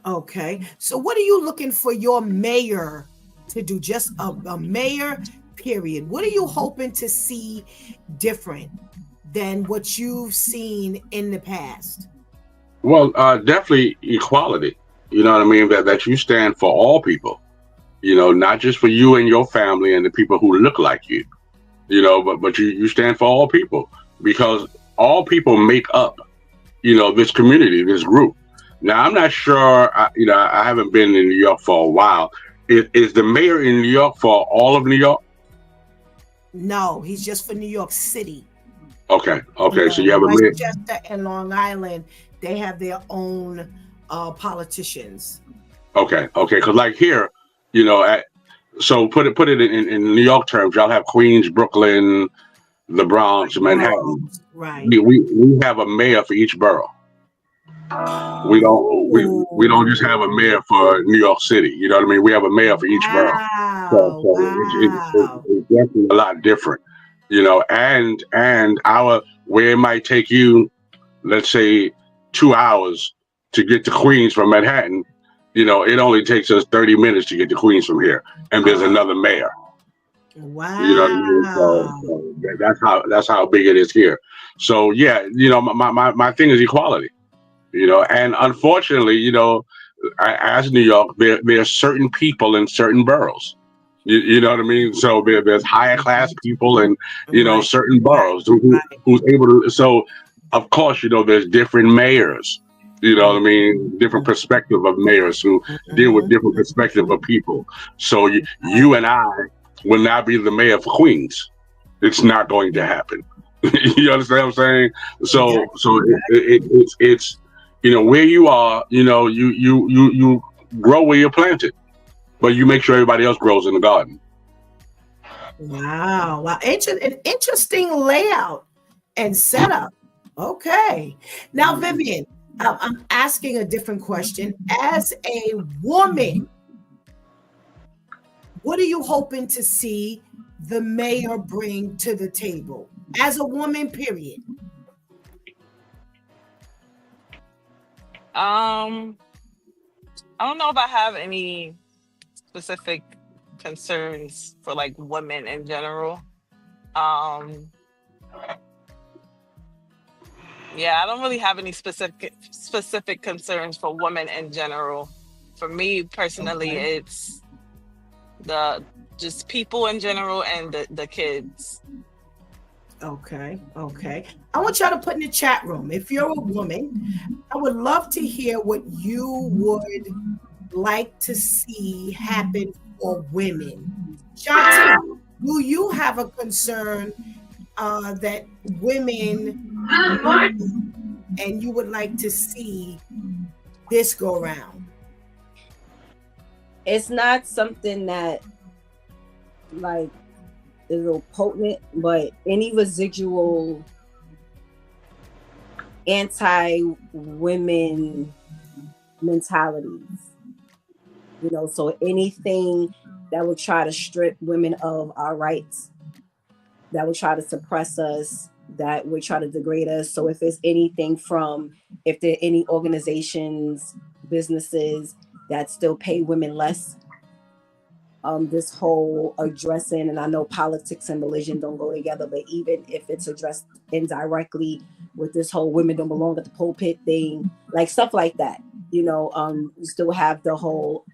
Okay. So what are you looking for your mayor to do? Just a mayor, period. What are you hoping to see different than what you've seen in the past? Well, definitely equality. You know what I mean? That you stand for all people. Not just for you and your family and the people who look like you. But you stand for all people, because all people make up, this community, this group. Now, I'm not sure, I haven't been in New York for a while. Is the mayor in New York for all of New York? No, he's just for New York City. Okay. So you have a mayor. Westchester and Long Island, they have their own politicians. Okay. Because like here, so put it in New York terms, y'all have Queens, Brooklyn, the Bronx, Manhattan. Right. We have a mayor for each borough. We don't just have a mayor for New York City. You know what I mean? We have a mayor for each borough. So it's definitely a lot different. And where it might take you, let's say, 2 hours to get to Queens from Manhattan, it only takes us 30 minutes to get to Queens from here, and there's another mayor. Wow. You know what I mean? So that's how big it is here. So yeah, my thing is equality. And unfortunately, as New York, there are certain people in certain boroughs. You know what I mean? So there's higher class people in certain boroughs who's able to. So of course, there's different mayors. You know what I mean? Different perspective of mayors who deal with different perspective of people. So you and I will not be the mayor for Queens. It's not going to happen. You understand what I'm saying? So it's where you are. You grow where you're planted, but you make sure everybody else grows in the garden. Wow. An interesting layout and setup. Okay. Now, Vivian, I'm asking a different question. As a woman, what are you hoping to see the mayor bring to the table? As a woman, period. I don't know if I have any specific concerns for like women in general. Yeah, I don't really have any specific concerns for women in general. For me personally, it's just people in general and the kids. Okay. I want y'all to put in the chat room, if you're a woman, I would love to hear what you would like to see happen for women. Shanti, do you have a concern that women and you would like to see this go around? It's not something that like is real potent, but any residual anti-women mentalities, so anything that would try to strip women of our rights, that would try to suppress us, that would try to degrade us. So if it's anything if there are any organizations, businesses that still pay women less, this whole addressing, and I know politics and religion don't go together, but even if it's addressed indirectly with this whole women don't belong at the pulpit thing, like stuff like that, you still have the whole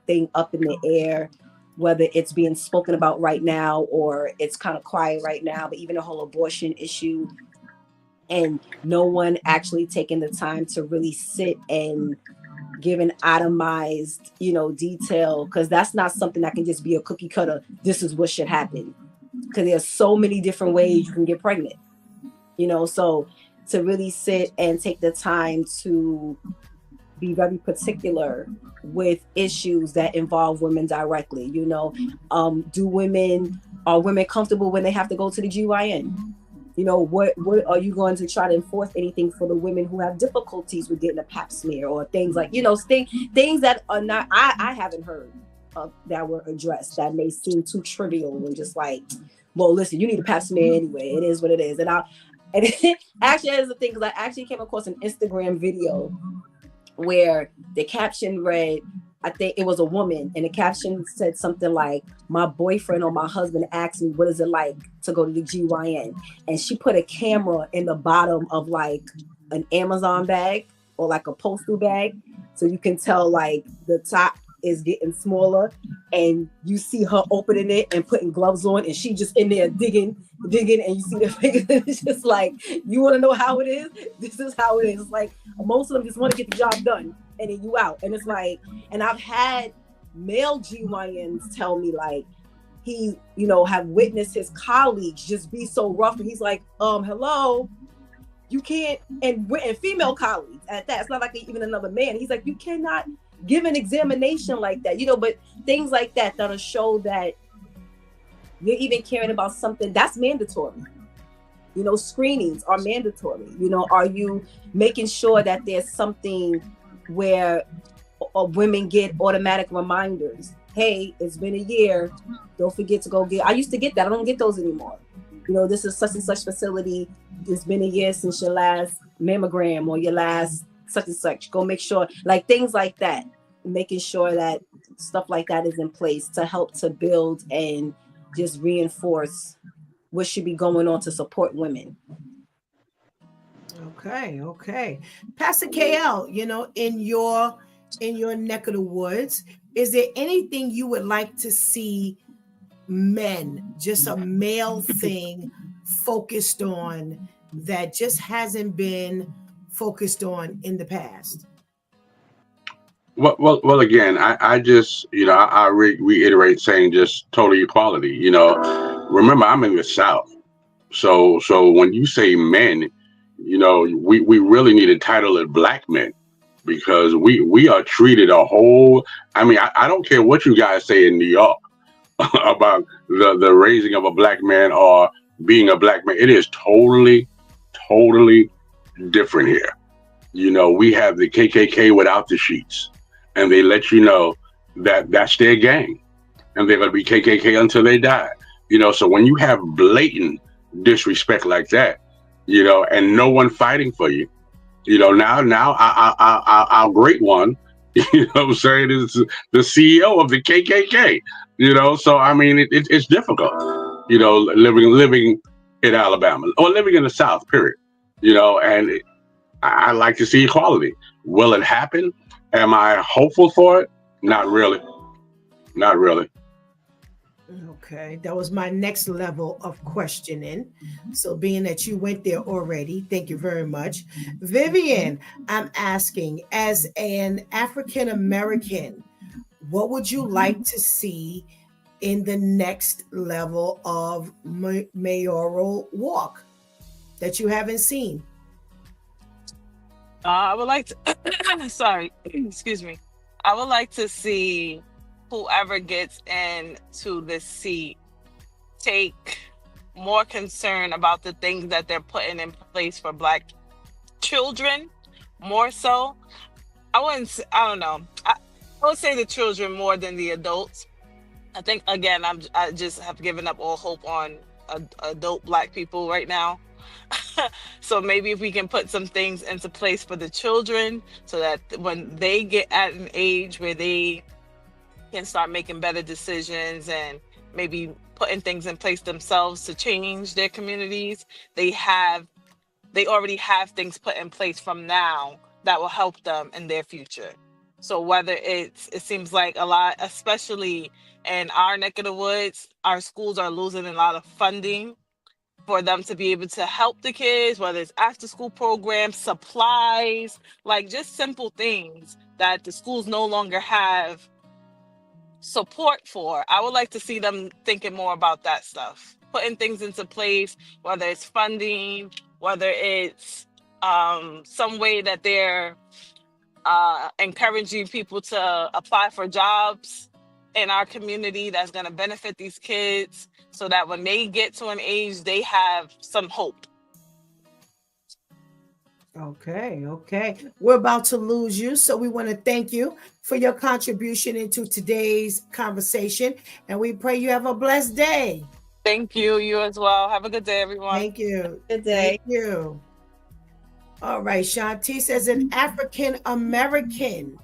thing up in the air, whether it's being spoken about right now or it's kind of quiet right now, but even the whole abortion issue, and no one actually taking the time to really sit and giving itemized, detail, because that's not something that can just be a cookie cutter. This is what should happen, because there's so many different ways you can get pregnant. So to really sit and take the time to be very particular with issues that involve women directly. Are women comfortable when they have to go to the GYN? What are you going to try to enforce anything for the women who have difficulties with getting a pap smear, or things like, things that are not, I haven't heard of that were addressed, that may seem too trivial and just like, well, listen, you need a pap smear anyway. It is what it is. And actually, as the thing, because I actually came across an Instagram video where the caption read, I think it was a woman, and the caption said something like, my boyfriend or my husband asked me, what is it like to go to the GYN? And she put a camera in the bottom of like an Amazon bag or like a postal bag. So you can tell like the top is getting smaller, and you see her opening it and putting gloves on, and she just in there digging, and you see the fingers. It's just like, you want to know how it is? This is how it is. It's like most of them just want to get the job done, and then you out. And it's like, and I've had male GYNs tell me like, he, have witnessed his colleagues just be so rough, and he's like, hello, you can't, and female colleagues at that. It's not like even another man. He's like, you cannot give an examination like that, but things like that that'll show that you're even caring about something that's mandatory. Screenings are mandatory. Are you making sure that there's something where women get automatic reminders? Hey, it's been a year. Don't forget to go get. I used to get that. I don't get those anymore. This is such and such facility. It's been a year since your last mammogram or your last such and such. Go make sure, like things like that, making sure that stuff like that is in place to help to build and just reinforce what should be going on to support women. Okay. Pastor KL, in your neck of the woods, is there anything you would like to see men, just a male thing, focused on that just hasn't been focused on in the past? Well. Again, I just, I reiterate saying just total equality. Remember, I'm in the South, so when you say men, we really need to title it Black men, because we are treated a whole. I mean, I don't care what you guys say in New York about the raising of a Black man or being a Black man. It is totally different here. We have the KKK without the sheets, and they let you know that that's their gang, and they're going to be KKK until they die. So when you have blatant disrespect like that, and no one fighting for you, now our great one, what I'm saying, is the CEO of the KKK. So I mean, it's difficult, living in Alabama or living in the South, period. And I like to see equality. Will it happen? Am I hopeful for it? Not really. Okay, that was my next level of questioning. So being that you went there already, thank you very much. Vivian, I'm asking, as an African American, what would you like to see in the next level of mayoral walk that you haven't seen? I would like to, sorry, excuse me. I would like to see whoever gets into the seat take more concern about the things that they're putting in place for Black children, more so. I don't know. I would say the children more than the adults. I think, again, I just have given up all hope on adult Black people right now. So maybe if we can put some things into place for the children, so that when they get at an age where they can start making better decisions and maybe putting things in place themselves to change their communities, they already have things put in place from now that will help them in their future. So whether it seems like a lot, especially in our neck of the woods, our schools are losing a lot of funding for them to be able to help the kids, whether it's after school programs, supplies, like just simple things that the schools no longer have support for. I would like to see them thinking more about that stuff, putting things into place, whether it's funding, whether it's some way that they're encouraging people to apply for jobs in our community that's going to benefit these kids, so that when they get to an age, they have some hope. Okay. We're about to lose you, so we want to thank you for your contribution into today's conversation, and we pray you have a blessed day. Thank you. You as well. Have a good day, everyone. Thank you. Good day. Thank you. All right, Shantice, as an African American,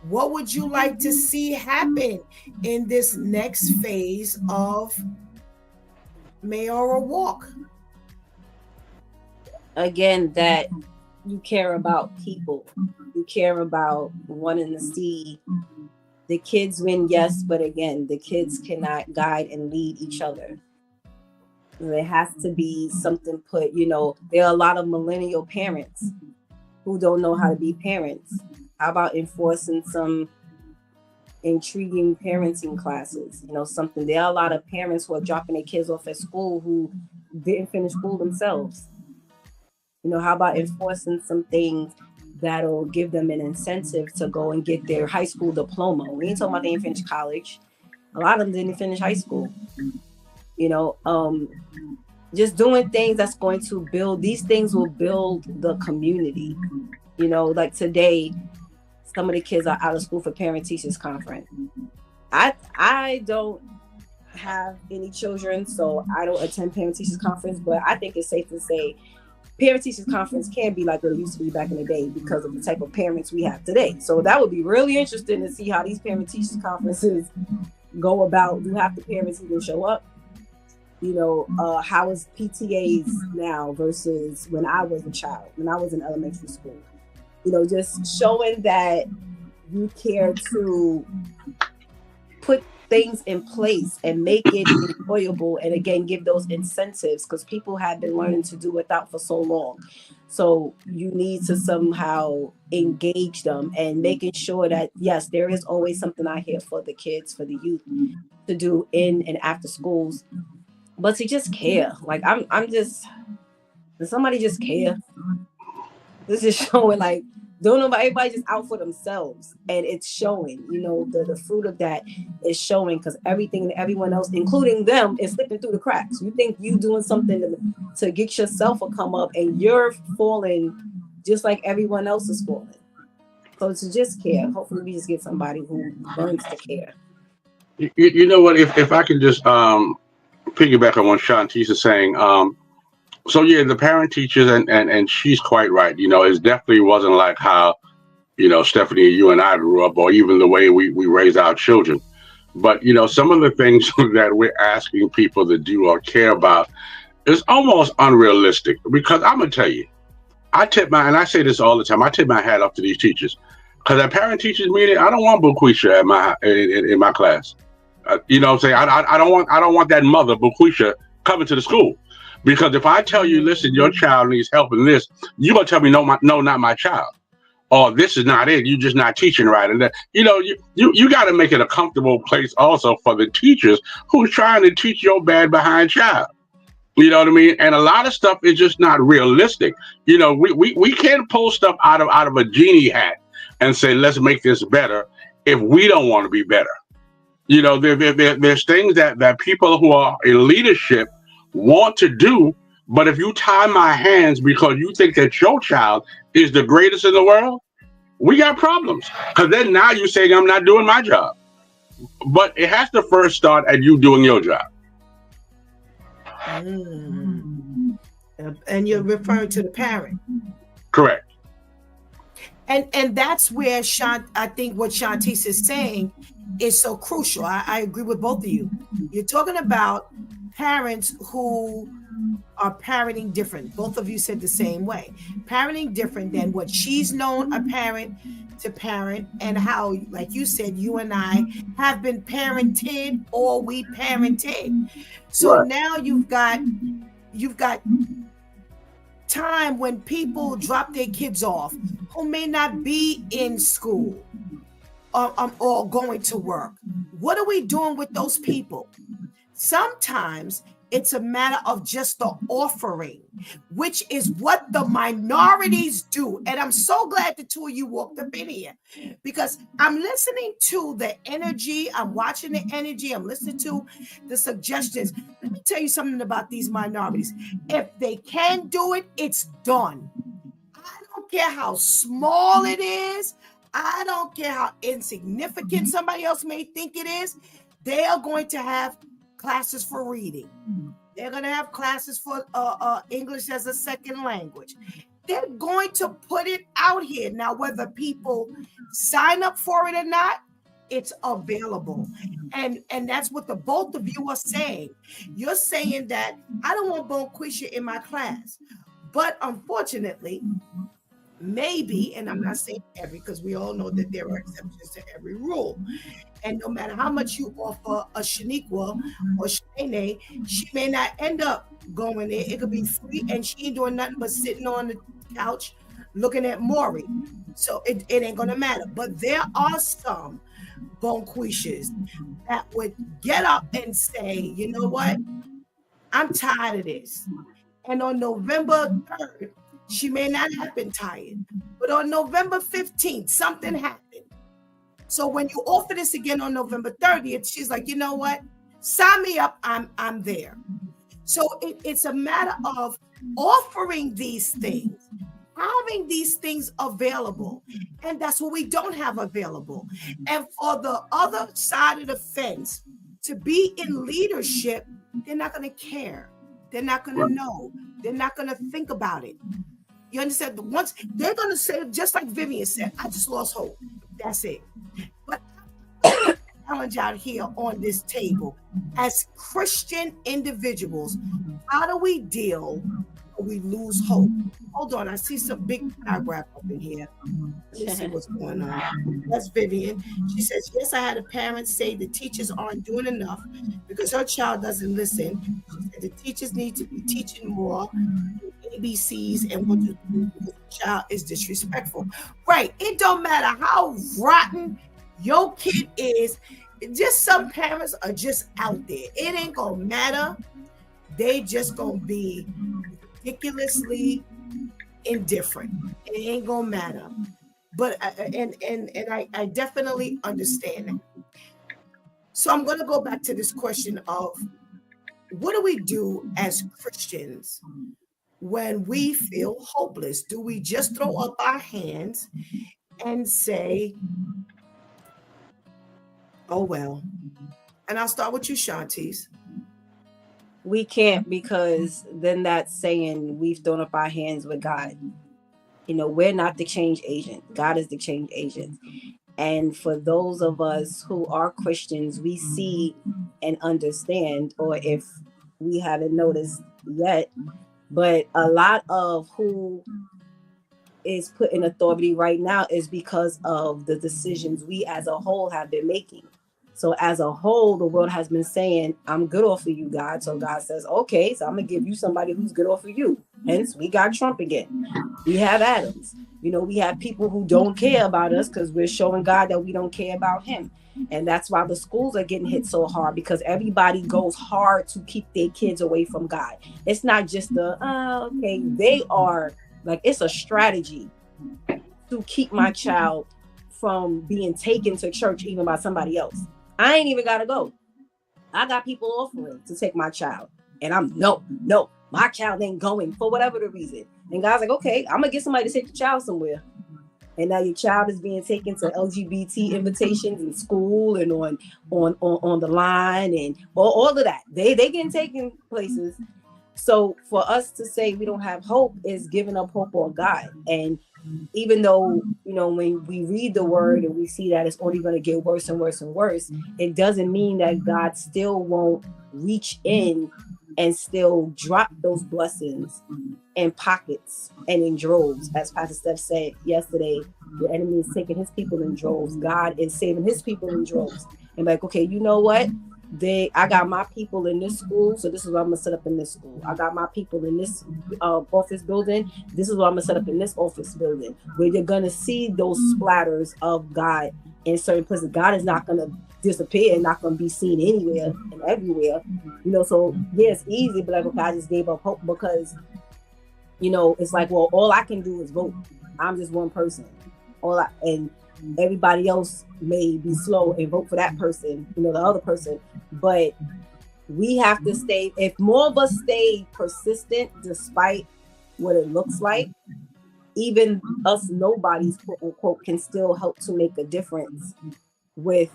what would you like to see happen in this next phase of mayoral walk? Again, that you care about people. You care about wanting to see the kids win, yes, but again, the kids cannot guide and lead each other. There has to be something put, there are a lot of millennial parents who don't know how to be parents. How about enforcing some intriguing parenting classes? Something. There are a lot of parents who are dropping their kids off at school who didn't finish school themselves. How about enforcing some things that'll give them an incentive to go and get their high school diploma? We ain't talking about they didn't finish college. A lot of them didn't finish high school. Just doing things that's going to build, these things will build the community. Like today, some of the kids are out of school for parent teachers conference. I don't have any children, so I don't attend parent teachers conference, but I think it's safe to say parent teachers conference can be like what it used to be back in the day because of the type of parents we have today. So that would be really interesting to see how these parent teachers conferences go about. Do half the parents even show up? How is PTAs now versus when I was a child, when I was in elementary school? Just showing that you care to put things in place and make it enjoyable, and again, give those incentives, because people have been learning to do without for so long. So you need to somehow engage them and making sure that, yes, there is always something out here for the kids, for the youth to do in and after schools. But to just care, like I'm just, does somebody just care? This is showing like, don't know about everybody just out for themselves, and it's showing, the fruit of that is showing, because everything and everyone else, including them, is slipping through the cracks. You think you doing something to get yourself a come up, and you're falling just like everyone else is falling. So to just care, hopefully we just get somebody who learns to care. You know what? If I can just piggyback on what Shantice is saying. So yeah, the parent teachers, and she's quite right. It definitely wasn't like how, Stephanie, you and I grew up, or even the way we raise our children. But, some of the things that we're asking people to do or care about is almost unrealistic, because I'm going to tell you, and I say this all the time, I tip my hat off to these teachers, because at parent teachers meeting, I don't want Buquisha in my class. You know what I'm saying? I don't want that mother, Buquisha, coming to the school. Because if I tell you, listen, your child needs help in this, you're going to tell me, no, not my child. Or this is not it. You're just not teaching right. And you got to make it a comfortable place also for the teachers who's trying to teach your bad behind child. You know what I mean? And a lot of stuff is just not realistic. We can't pull stuff out of a genie hat and say, let's make this better if we don't want to be better. There's things that people who are in leadership want to do, but if you tie my hands because you think that your child is the greatest in the world, we got problems. Because then now you're saying I'm not doing my job. But it has to first start at you doing your job. And you're referring to the parent. Correct. And that's where I think what Shantice is saying is so crucial. I agree with both of you. You're talking about parents who are parenting different. Both of you said the same way. Parenting different than what she's known a parent to parent, and how, like you said, you and I have been parented, or we parented. So now you've got you've got time when people drop their kids off who may not be in school or going to work. What are we doing with those people? Sometimes it's a matter of just the offering, which is what the minorities do. And I'm so glad the two of you walked up in here, because I'm listening to the energy. I'm watching the energy. I'm listening to the suggestions. Let me tell you something about these minorities. If they can do it, it's done. I don't care how small it is. I don't care how insignificant somebody else may think it is. They are going to have classes for reading. They're going to have classes for English as a second language. They're going to put it out here. Now, whether people sign up for it or not, it's available. And that's what the both of you are saying. You're saying that I don't want Bonquisha in my class. But unfortunately, maybe, and I'm not saying every, because we all know that there are exceptions to every rule. And no matter how much you offer a Shaniqua or Shanae, she may not end up going there. It could be free, and she ain't doing nothing but sitting on the couch looking at Maury. So it ain't gonna matter. But there are some Bonquishas that would get up and say, you know what? I'm tired of this. And on November 3rd, she may not have been tired, but on November 15th, something happened. So when you offer this again on November 30th, she's like, you know what? Sign me up. I'm there. So it's a matter of offering these things, having these things available. And that's what we don't have available. And for the other side of the fence to be in leadership, they're not going to care. They're not going to know. They're not going to think about it. You understand? Once they're going to say, just like Vivian said, I just lost hope. That's it. But challenge out here on this table, as Christian individuals, how do we deal when we lose hope? Hold on, I see some big paragraph up in here. Let me see what's going on. That's Vivian. She says, yes, I had a parent say the teachers aren't doing enough because her child doesn't listen. She said the teachers need to be teaching more ABCs and what to do because the child is disrespectful. Right. It don't matter how rotten your kid is. Just some parents are just out there. It ain't gonna matter. They just gonna be ridiculously indifferent. It ain't gonna matter. But I definitely understand that. So I'm gonna go back to this question of what do we do as Christians when we feel hopeless? Do we just throw up our hands and say, oh well? And I'll start with you, Shantice. We can't, because then that's saying we've thrown up our hands with God. You know, we're not the change agent. God is the change agent. And for those of us who are Christians, we see and understand, or if we haven't noticed yet, but a lot of who is put in authority right now is because of the decisions we as a whole have been making. So as a whole, the world has been saying, I'm good off of you, God. So God says, okay, so I'm going to give you somebody who's good off of you. Hence, we got Trump again. We have Adams. You know, we have people who don't care about us because we're showing God that we don't care about him. And that's why the schools are getting hit so hard, because everybody goes hard to keep their kids away from God. It's not just okay, they are like, it's a strategy to keep my child from being taken to church even by somebody else. I ain't even got to go. I got people offering to take my child. And I'm, no, my child ain't going for whatever the reason. And God's like, okay, I'm going to get somebody to take the child somewhere. And now your child is being taken to LGBT invitations in school and on the line and all of that. They getting taken places. So for us to say we don't have hope is giving up hope on God. And even though, you know, when we read the word and we see that it's only going to get worse and worse and worse, it doesn't mean that God still won't reach in and still drop those blessings in pockets and in droves. As Pastor Steph said yesterday, the enemy is taking his people in droves. God is saving his people in droves. And like, okay, you know what? I got my people in this school, so this is what I'm gonna set up in this school. I got my people in this office building. This is what I'm gonna set up in this office building. Where you're gonna see those splatters of God in certain places. God is not gonna disappear, not gonna be seen anywhere and everywhere. You know, so yeah, it's easy, but like, okay, I just gave up hope because, you know, it's like, well, all I can do is vote. I'm just one person. And everybody else may be slow and vote for that person, you know, the other person. But we have to stay, if more of us stay persistent despite what it looks like, even us nobodies, quote unquote, can still help to make a difference with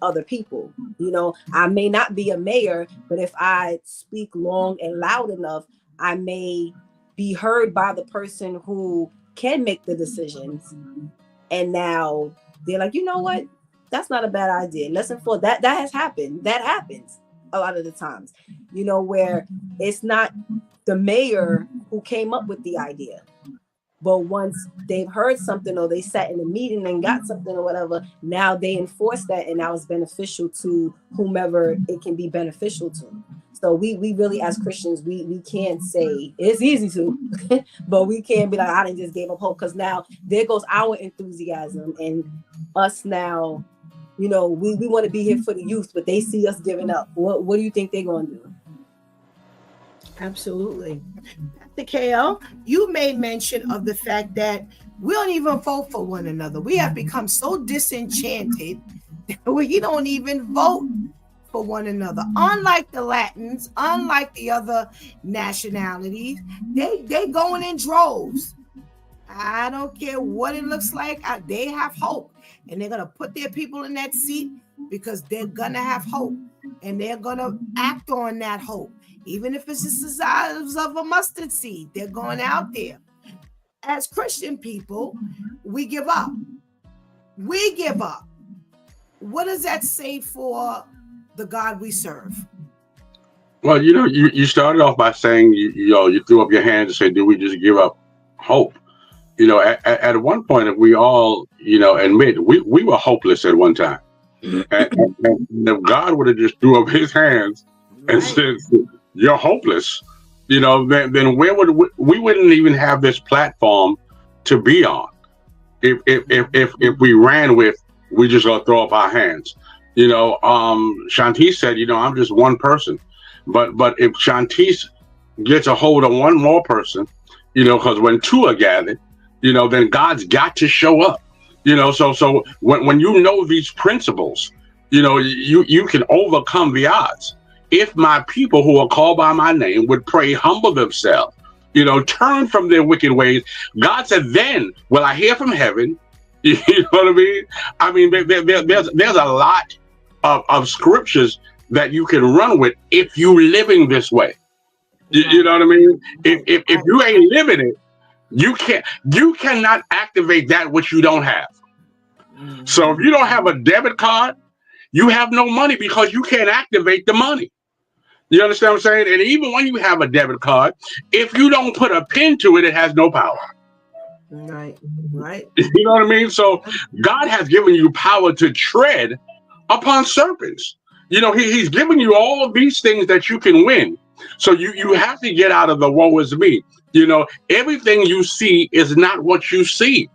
other people. You know, I may not be a mayor, but if I speak long and loud enough, I may be heard by the person who can make the decisions. And now they're like, you know what? That's not a bad idea. Lesson 4, that has happened. That happens a lot of the times, you know, where it's not the mayor who came up with the idea. But once they've heard something or they sat in a meeting and got something or whatever, now they enforce that, and now it's beneficial to whomever it can be beneficial to. So we really, as Christians, we can't say, it's easy to, but we can't be like, I didn't just gave up hope, because now there goes our enthusiasm and us now, you know, we want to be here for the youth, but they see us giving up. What do you think they're going to do? Absolutely. Dr. KL, you made mention of the fact that we don't even vote for one another. We have become so disenchanted that we don't even vote for one another. Unlike the Latins, unlike the other nationalities, they going in droves. I don't care what it looks like. They have hope, and they're going to put their people in that seat because they're going to have hope, and they're going to act on that hope. Even if it's just the size of a mustard seed, they're going out there. As Christian people, we give up. We give up. What does that say for the God we serve? Well, you know, you started off by saying, you threw up your hands and said, do we just give up hope? You know, at one point, if we all, you know, admit we were hopeless at one time. And if God would have just threw up his hands and said, you're hopeless, you know, then where would we wouldn't even have this platform to be on if we ran with, we just gonna throw up our hands. You know, Shantice said, you know, I'm just one person, but if Shantice gets a hold of one more person, you know, because when two are gathered, you know, then God's got to show up. You know, so when you know these principles, you know, you can overcome the odds. If my people who are called by my name would pray, humble themselves, you know, turn from their wicked ways, God said, then will I hear from heaven. You know what I mean? I mean, there's a lot of scriptures that you can run with if you living this way. You know what I mean? If you ain't living it, you cannot activate that which you don't have. So if you don't have a debit card, you have no money because you can't activate the money. You understand what I'm saying? And even when you have a debit card, if you don't put a pin to it, it has no power. Right. You know what I mean? So God has given you power to tread upon serpents. You know, he's given you all of these things that you can win. So you have to get out of the woe is me. You know, everything you see is not what you see.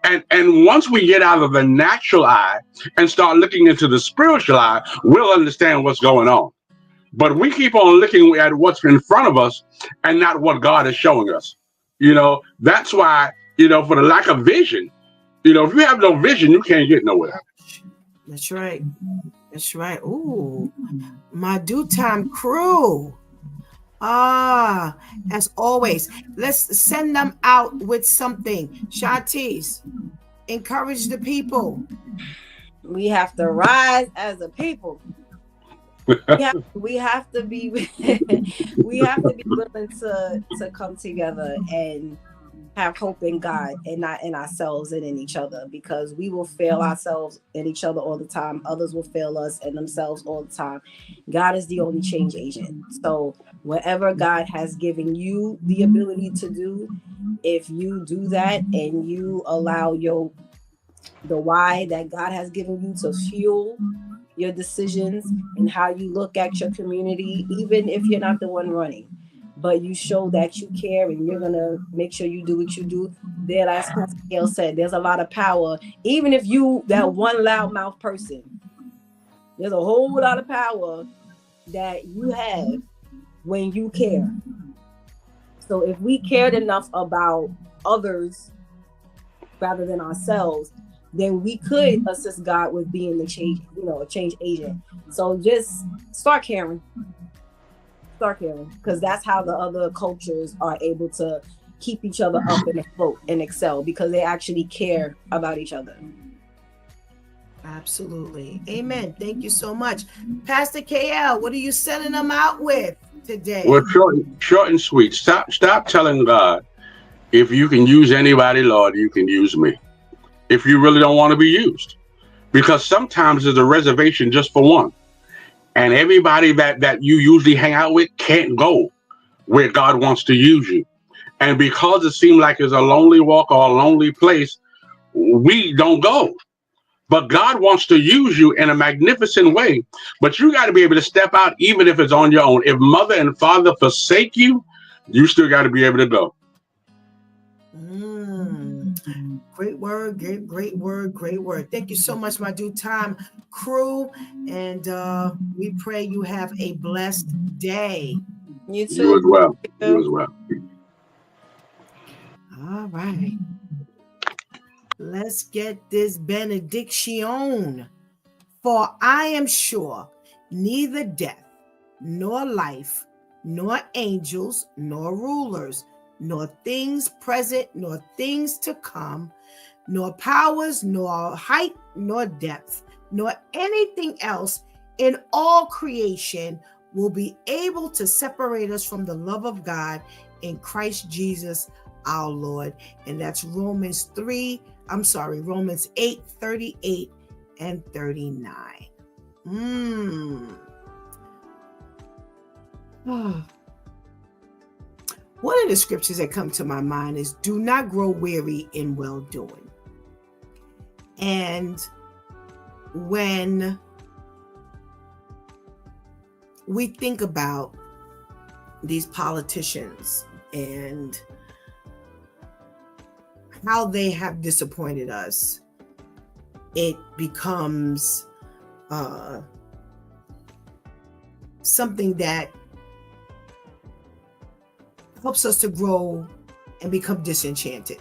And once we get out of the natural eye and start looking into the spiritual eye, we'll understand what's going on. But we keep on looking at what's in front of us and not what God is showing us. You know, that's why, you know, for the lack of vision, you know, if you have no vision, you can't get nowhere. That's right. That's right. Ooh, my due time crew. As always, let's send them out with something. Shantice, encourage the people. We have to rise as a people. We have to be we have to be willing to come together and have hope in God and not in ourselves and in each other, because we will fail ourselves and each other all the time. Others will fail us and themselves all the time. God is the only change agent. So whatever God has given you the ability to do, if you do that and you allow the why that God has given you to fuel your decisions and how you look at your community, even if you're not the one running. But you show that you care and you're gonna make sure you do what you do. There, as Pascal said, there's a lot of power. Even if you that one loudmouth person, there's a whole lot of power that you have when you care. So if we cared enough about others rather than ourselves, then we could assist God with being the change, a change agent. So just start caring. Start caring, because that's how the other cultures are able to keep each other up and afloat and excel, because they actually care about each other. Absolutely. Amen. Thank you so much. Pastor KL, what are you sending them out with today? Well, short and sweet. Stop telling God, if you can use anybody, Lord, you can use me. If you really don't want to be used. Because sometimes there's a reservation just for one. And everybody that you usually hang out with can't go where God wants to use you. And because it seems like it's a lonely walk or a lonely place, we don't go. But God wants to use you in a magnificent way. But you got to be able to step out, even if it's on your own. If mother and father forsake you, you still got to be able to go. Great word, great word, great word. Thank you so much, my due time crew. And we pray you have a blessed day. You too. You as well. You as well. All right. Let's get this benediction. For I am sure neither death, nor life, nor angels, nor rulers, nor things present, nor things to come, nor powers, nor height, nor depth, nor anything else in all creation will be able to separate us from the love of God in Christ Jesus our Lord. And that's Romans 8:38 and 39. One of the scriptures that come to my mind is, do not grow weary in well-doing. And when we think about these politicians and how they have disappointed us, it becomes something that helps us to grow and become disenchanted.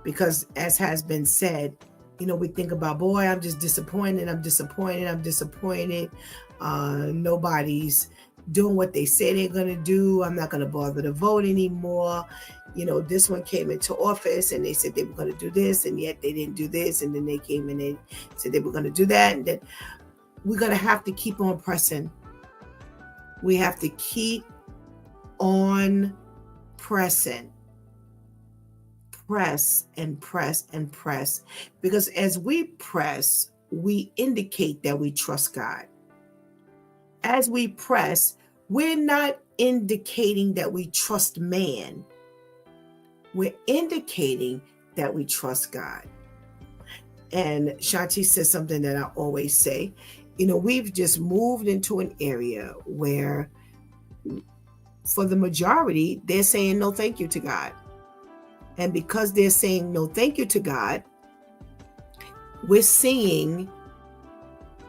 Because as has been said, we think about, boy, I'm just disappointed. Nobody's doing what they say they're going to do. I'm not going to bother to vote anymore. This one came into office and they said they were going to do this, and yet they didn't do this. And then they came in and said they were going to do that. And then we're going to have to keep on pressing. We have to keep on pressing. Press and press and press. Because as we press, we indicate that we trust God. As we press, we're not indicating that we trust man. We're indicating that we trust God. And Shanti says something that I always say. We've just moved into an area where, for the majority, they're saying no thank you to God. And because they're saying no thank you to God, we're seeing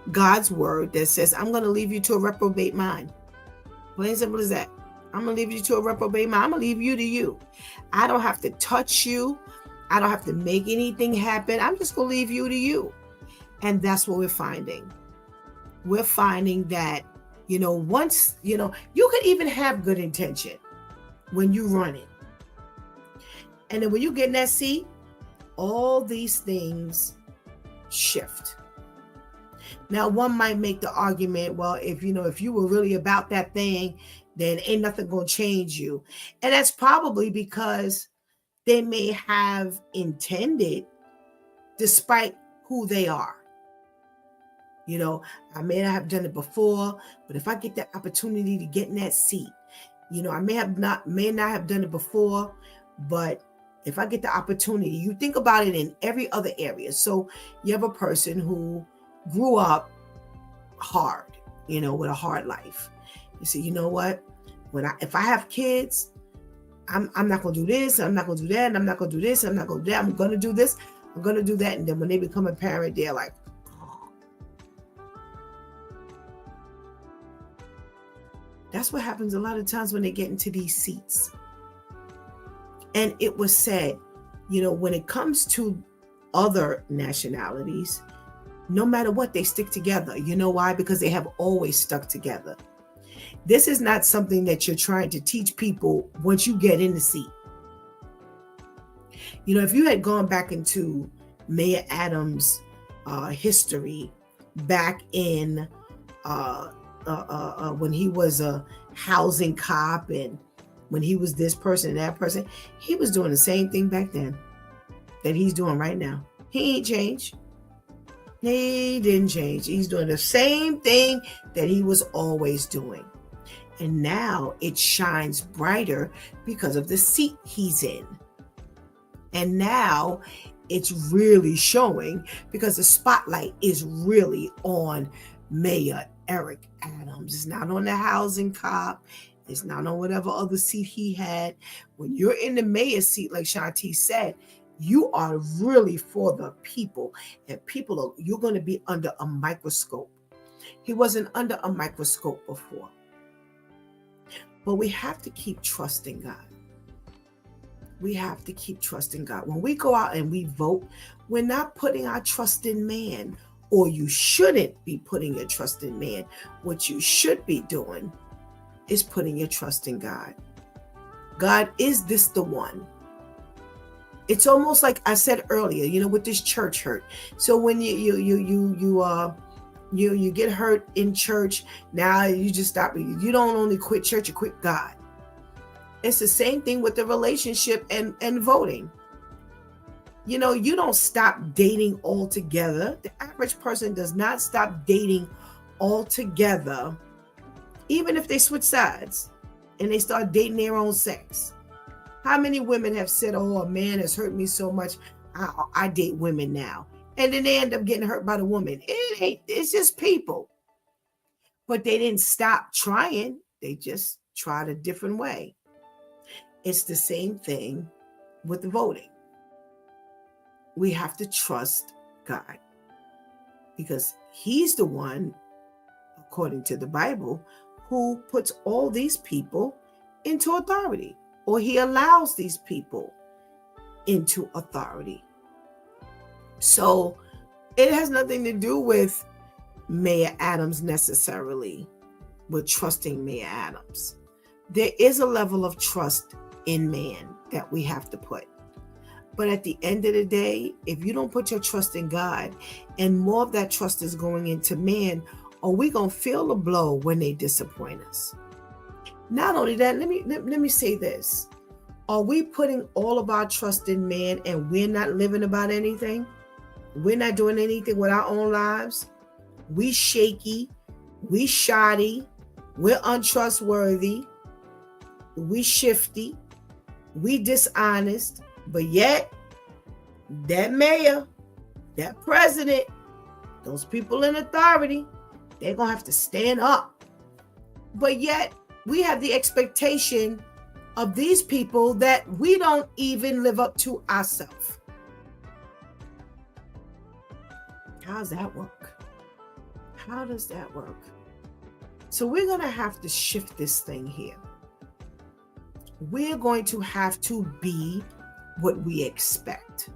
God's word that says, I'm going to leave you to a reprobate mind. Plain and simple as that. I'm going to leave you to a reprobate mind. I'm going to leave you to you. I don't have to touch you. I don't have to make anything happen. I'm just going to leave you to you. And that's what we're finding. We're finding that, once, you could even have good intention when you run it. And then when you get in that seat, all these things shift. Now, one might make the argument, well, if you were really about that thing, then ain't nothing going to change you. And that's probably because they may have intended, despite who they are. I may not have done it before, but if I get that opportunity to get in that seat, I may not have done it before, but if I get the opportunity, you think about it in every other area. So you have a person who grew up hard, with a hard life. You say, you know what? If I have kids, I'm not gonna do this, I'm not gonna do that, and I'm not gonna do this, I'm not gonna do that, I'm gonna do this, I'm gonna do that. And then when they become a parent, they're like, oh. That's what happens a lot of times when they get into these seats. And it was said, when it comes to other nationalities, no matter what, they stick together. You know why? Because they have always stuck together. This is not something that you're trying to teach people once you get in the seat. If you had gone back into Mayor Adams' history back in when he was a housing cop and when he was this person and that person, he was doing the same thing back then that he's doing right now. He ain't changed. He didn't change. He's doing the same thing that he was always doing. And now it shines brighter because of the seat he's in. And now it's really showing because the spotlight is really on Mayor Eric Adams. It's not on the housing cop. It's not on whatever other seat he had. When you're in the mayor's seat, like Shanti said, you are really for the people, and you're going to be under a microscope. He wasn't under a microscope before. But we have to keep trusting God. We have to keep trusting God. When we go out and we vote, we're not putting our trust in man, or you shouldn't be putting your trust in man. What you should be doing is putting your trust in God. God, is this the one? It's almost like I said earlier, with this church hurt. So when you get hurt in church, now you just stop. You don't only quit church, you quit God. It's the same thing with the relationship and voting. You don't stop dating altogether. The average person does not stop dating altogether, even if they switch sides and they start dating their own sex. How many women have said, oh, a man has hurt me so much, I date women now. And then they end up getting hurt by the woman. It's just people. But they didn't stop trying. They just tried a different way. It's the same thing with voting. We have to trust God because he's the one, according to the Bible, who puts all these people into authority, or he allows these people into authority. So it has nothing to do with Mayor Adams necessarily, with trusting Mayor Adams. There is a level of trust in man that we have to put. But at the end of the day, if you don't put your trust in God, and more of that trust is going into man, are we going to feel the blow when they disappoint us? Not only that, let me say this. Are we putting all of our trust in man and we're not living about anything? We're not doing anything with our own lives? We shaky, we shoddy, we're untrustworthy, we shifty, we dishonest, but yet that mayor, that president, those people in authority, they're going to have to stand up. But yet we have the expectation of these people that we don't even live up to ourselves. How does that work? How does that work? So we're going to have to shift this thing here. We're going to have to be what we expect.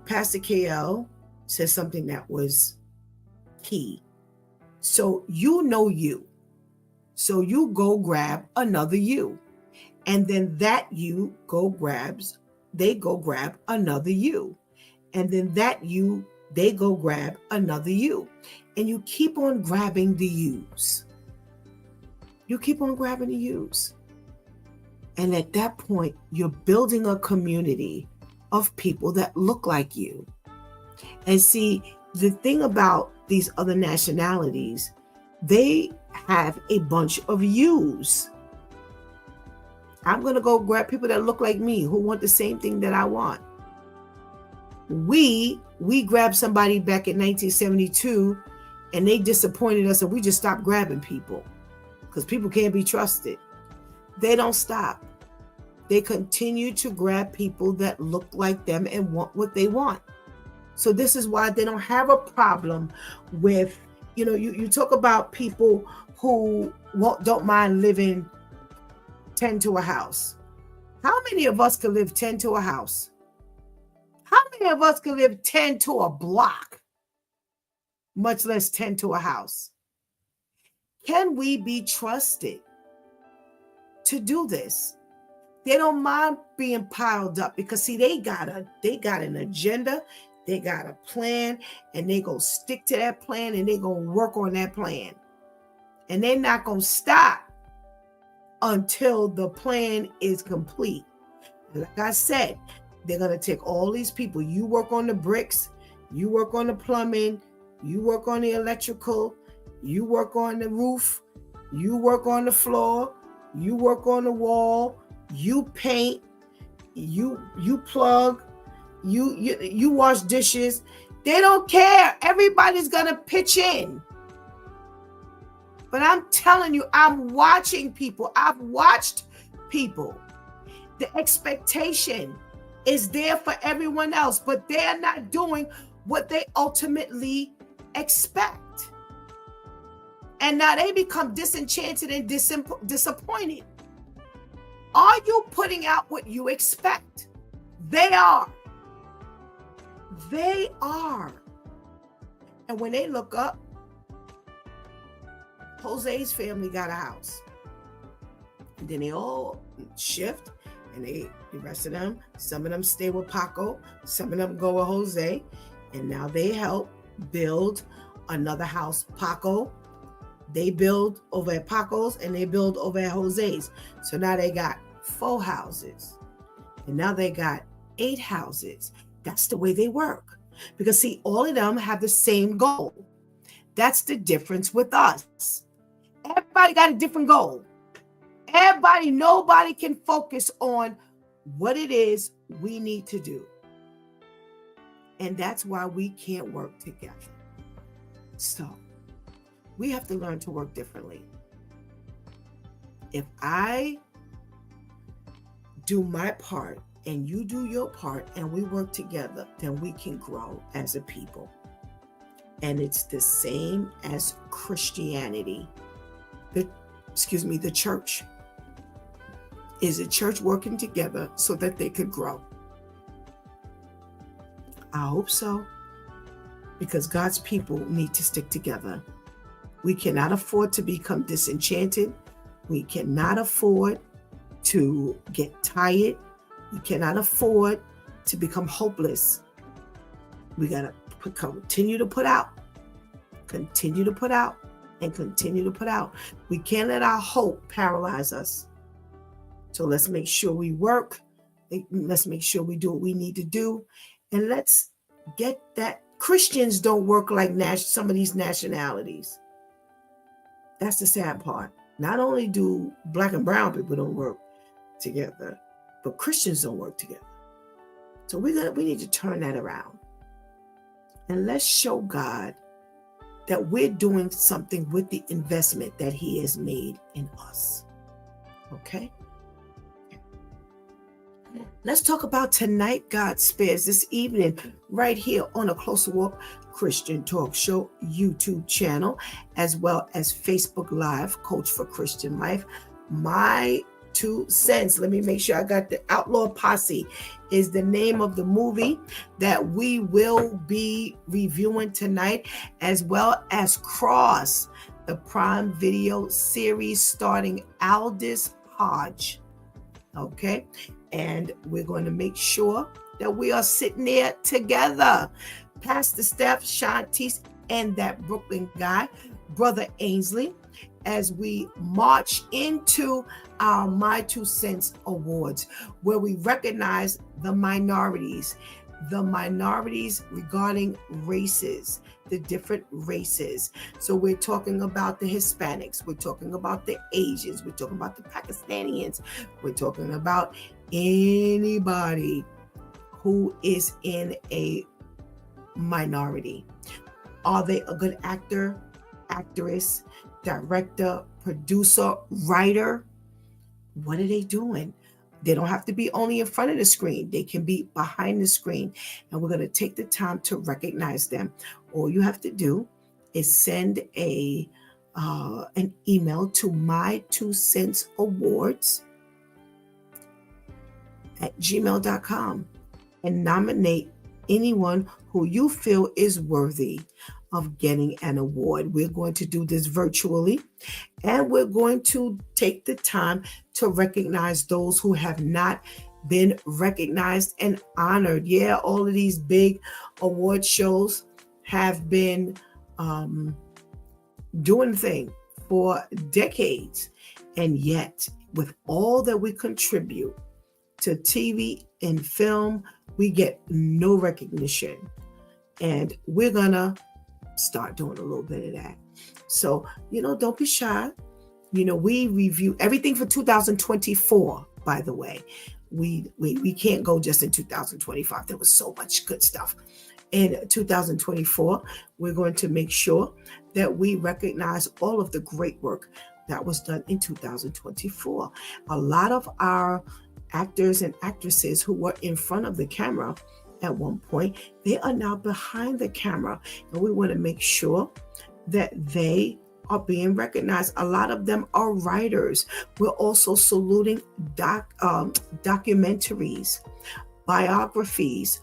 Pastor KL said something that was key. So you. So you go grab another you. And then that you they go grab another you. And then that you, they go grab another you. And you keep on grabbing the yous. You keep on grabbing the yous. And at that point, you're building a community of people that look like you. And see, the thing about these other nationalities, they have a bunch of yous. I'm going to go grab people that look like me, who want the same thing that I want. We grabbed somebody back in 1972 and they disappointed us and we just stopped grabbing people because people can't be trusted. They don't stop. They continue to grab people that look like them and want what they want. So this is why they don't have a problem with, you talk about people who don't mind living 10 to a house. How many of us could live 10 to a house? How many of us could live 10 to a block? Much less 10 to a house. Can we be trusted to do this? They don't mind being piled up because see, they got an agenda, they got a plan, and they gonna stick to that plan and they gonna work on that plan. And they're not gonna stop until the plan is complete. Like I said, they're gonna take all these people. You work on the bricks, you work on the plumbing, you work on the electrical, you work on the roof, you work on the floor, you work on the wall, you paint, you plug, you wash dishes. They don't care. Everybody's gonna pitch in. But I'm telling you, I'm watching people. I've watched people. The expectation is there for everyone else, but they're not doing what they ultimately expect. And now they become disenchanted and disappointed. Are you putting out what you expect? They are. They are. And when they look up, Jose's family got a house. And then they all shift, and the rest of them, some of them stay with Paco, some of them go with Jose, and now they help build another house. Paco, they build over at Paco's and they build over at Jose's. So now they got 4 houses. And now they got 8 houses. That's the way they work. Because see, all of them have the same goal. That's the difference with us. Everybody got a different goal. Nobody can focus on what it is we need to do. And that's why we can't work together. So we have to learn to work differently. If I do my part and you do your part and we work together, then we can grow as a people. And it's the same as Christianity. The church. Is the church working together so that they could grow? I hope so. Because God's people need to stick together. We cannot afford to become disenchanted. We cannot afford to get tired. We cannot afford to become hopeless. We got to continue to put out. Continue to put out. And continue to put out. We can't let our hope paralyze us. So let's make sure we work. Let's make sure we do what we need to do. And let's get that. Christians don't work like some of these nationalities. That's the sad part. Not only do black and brown people don't work together, but Christians don't work together. So we need to turn that around. And let's show God that we're doing something with the investment that He has made in us. Okay? Let's talk about Tonight God Spares this evening, right here on A Closer Walk Christian Talk Show YouTube channel, as well as Facebook Live, Coach for Christian Life. My 2 cents. Let me make sure I got the Outlaw Posse is the name of the movie that we will be reviewing tonight, as well as Cross, the Prime Video series starring Aldous Hodge. Okay. And we're going to make sure that we are sitting there together. Pastor Steph, Shantice, and that Brooklyn guy, Brother Ainsley, as we march into our My 2 Cents Awards, where we recognize the minorities regarding races, the different races. So we're talking about the Hispanics, we're talking about the Asians, we're talking about the Pakistanians, we're talking about anybody who is in a minority. Are they a good actor, actress, director, producer, writer? What are they doing? They don't have to be only in front of the screen. They can be behind the screen. And we're going to take the time to recognize them. All you have to do is send an email to my2centsawards@gmail.com and nominate anyone who you feel is worthy of getting an award. We're going to do this virtually, and we're going to take the time to recognize those who have not been recognized and honored. Yeah, all of these big award shows have been doing the thing for decades, and yet with all that we contribute to TV and film, we get no recognition. And we're gonna start doing a little bit of that. So, don't be shy. We review everything for 2024, by the way. We can't go just in 2025. There was so much good stuff. In 2024, we're going to make sure that we recognize all of the great work that was done in 2024. A lot of our actors and actresses who were in front of the camera at one point, they are now behind the camera, and we want to make sure that they are being recognized. A lot of them are writers. We're also saluting documentaries, biographies,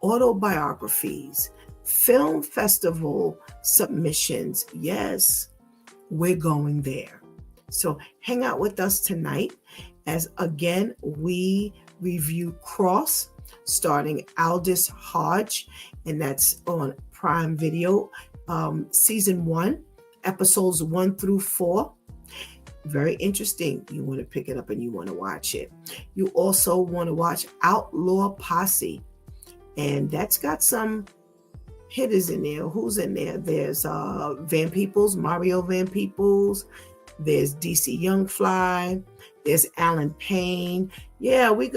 autobiographies, film festival submissions. Yes, we're going there. So hang out with us tonight as again we review Cross, starting Aldous Hodge, and that's on Prime Video, season 1, episodes 1 through 4. Very interesting. You want to pick it up and you want to watch it. You also want to watch Outlaw Posse, and that's got some hitters in there. Who's in there? There's Van Peebles, Mario Van Peebles. There's DC Youngfly. There's Alan Payne. Yeah, we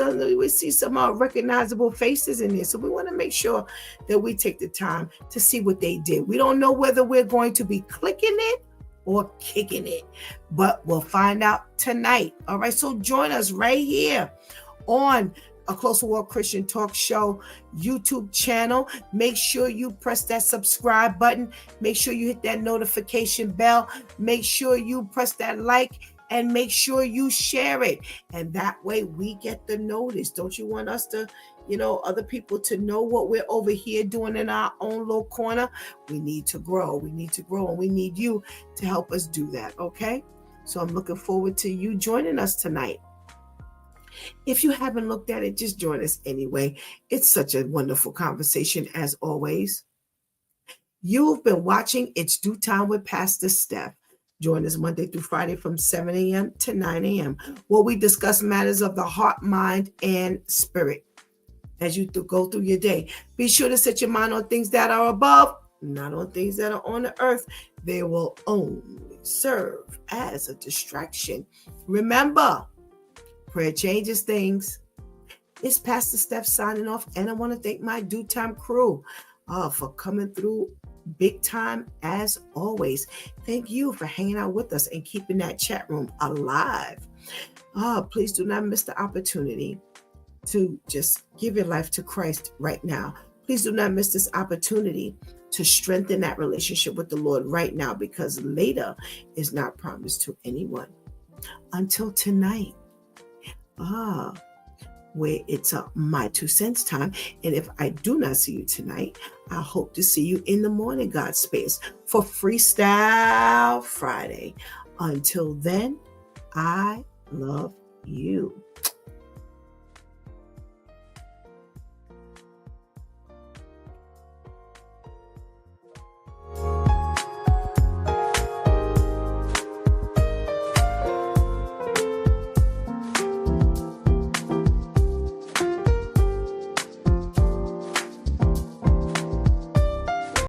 see some recognizable faces in there. So we want to make sure that we take the time to see what they did. We don't know whether we're going to be clicking it or kicking it, but we'll find out tonight. All right, so join us right here on A Closer Walk Christian Talk Show YouTube channel. Make sure you press that subscribe button. Make sure you hit that notification bell. Make sure you press that like, and make sure you share it. And that way we get the notice. Don't you want us to, other people to know what we're over here doing in our own little corner? We need to grow. We need to grow, and we need you to help us do that, okay? So I'm looking forward to you joining us tonight. If you haven't looked at it, just join us anyway. It's such a wonderful conversation as always. You've been watching It's Due Time with Pastor Steph. Join us Monday through Friday from 7 a.m. to 9 a.m. where we discuss matters of the heart, mind, and spirit. As you go through your day, be sure to set your mind on things that are above, not on things that are on the earth. They will only serve as a distraction. Remember, prayer changes things. It's Pastor Steph signing off, and I want to thank my Due Time crew for coming through big time as always. Thank you for hanging out with us and keeping that chat room alive. Please do not miss the opportunity to just give your life to Christ right now. Please do not miss this opportunity to strengthen that relationship with the Lord right now, because later is not promised to anyone. Until tonight, where it's my 2 cents time. And if I do not see you tonight, I hope to see you in the morning, God's space, for Freestyle Friday. Until then, I love you.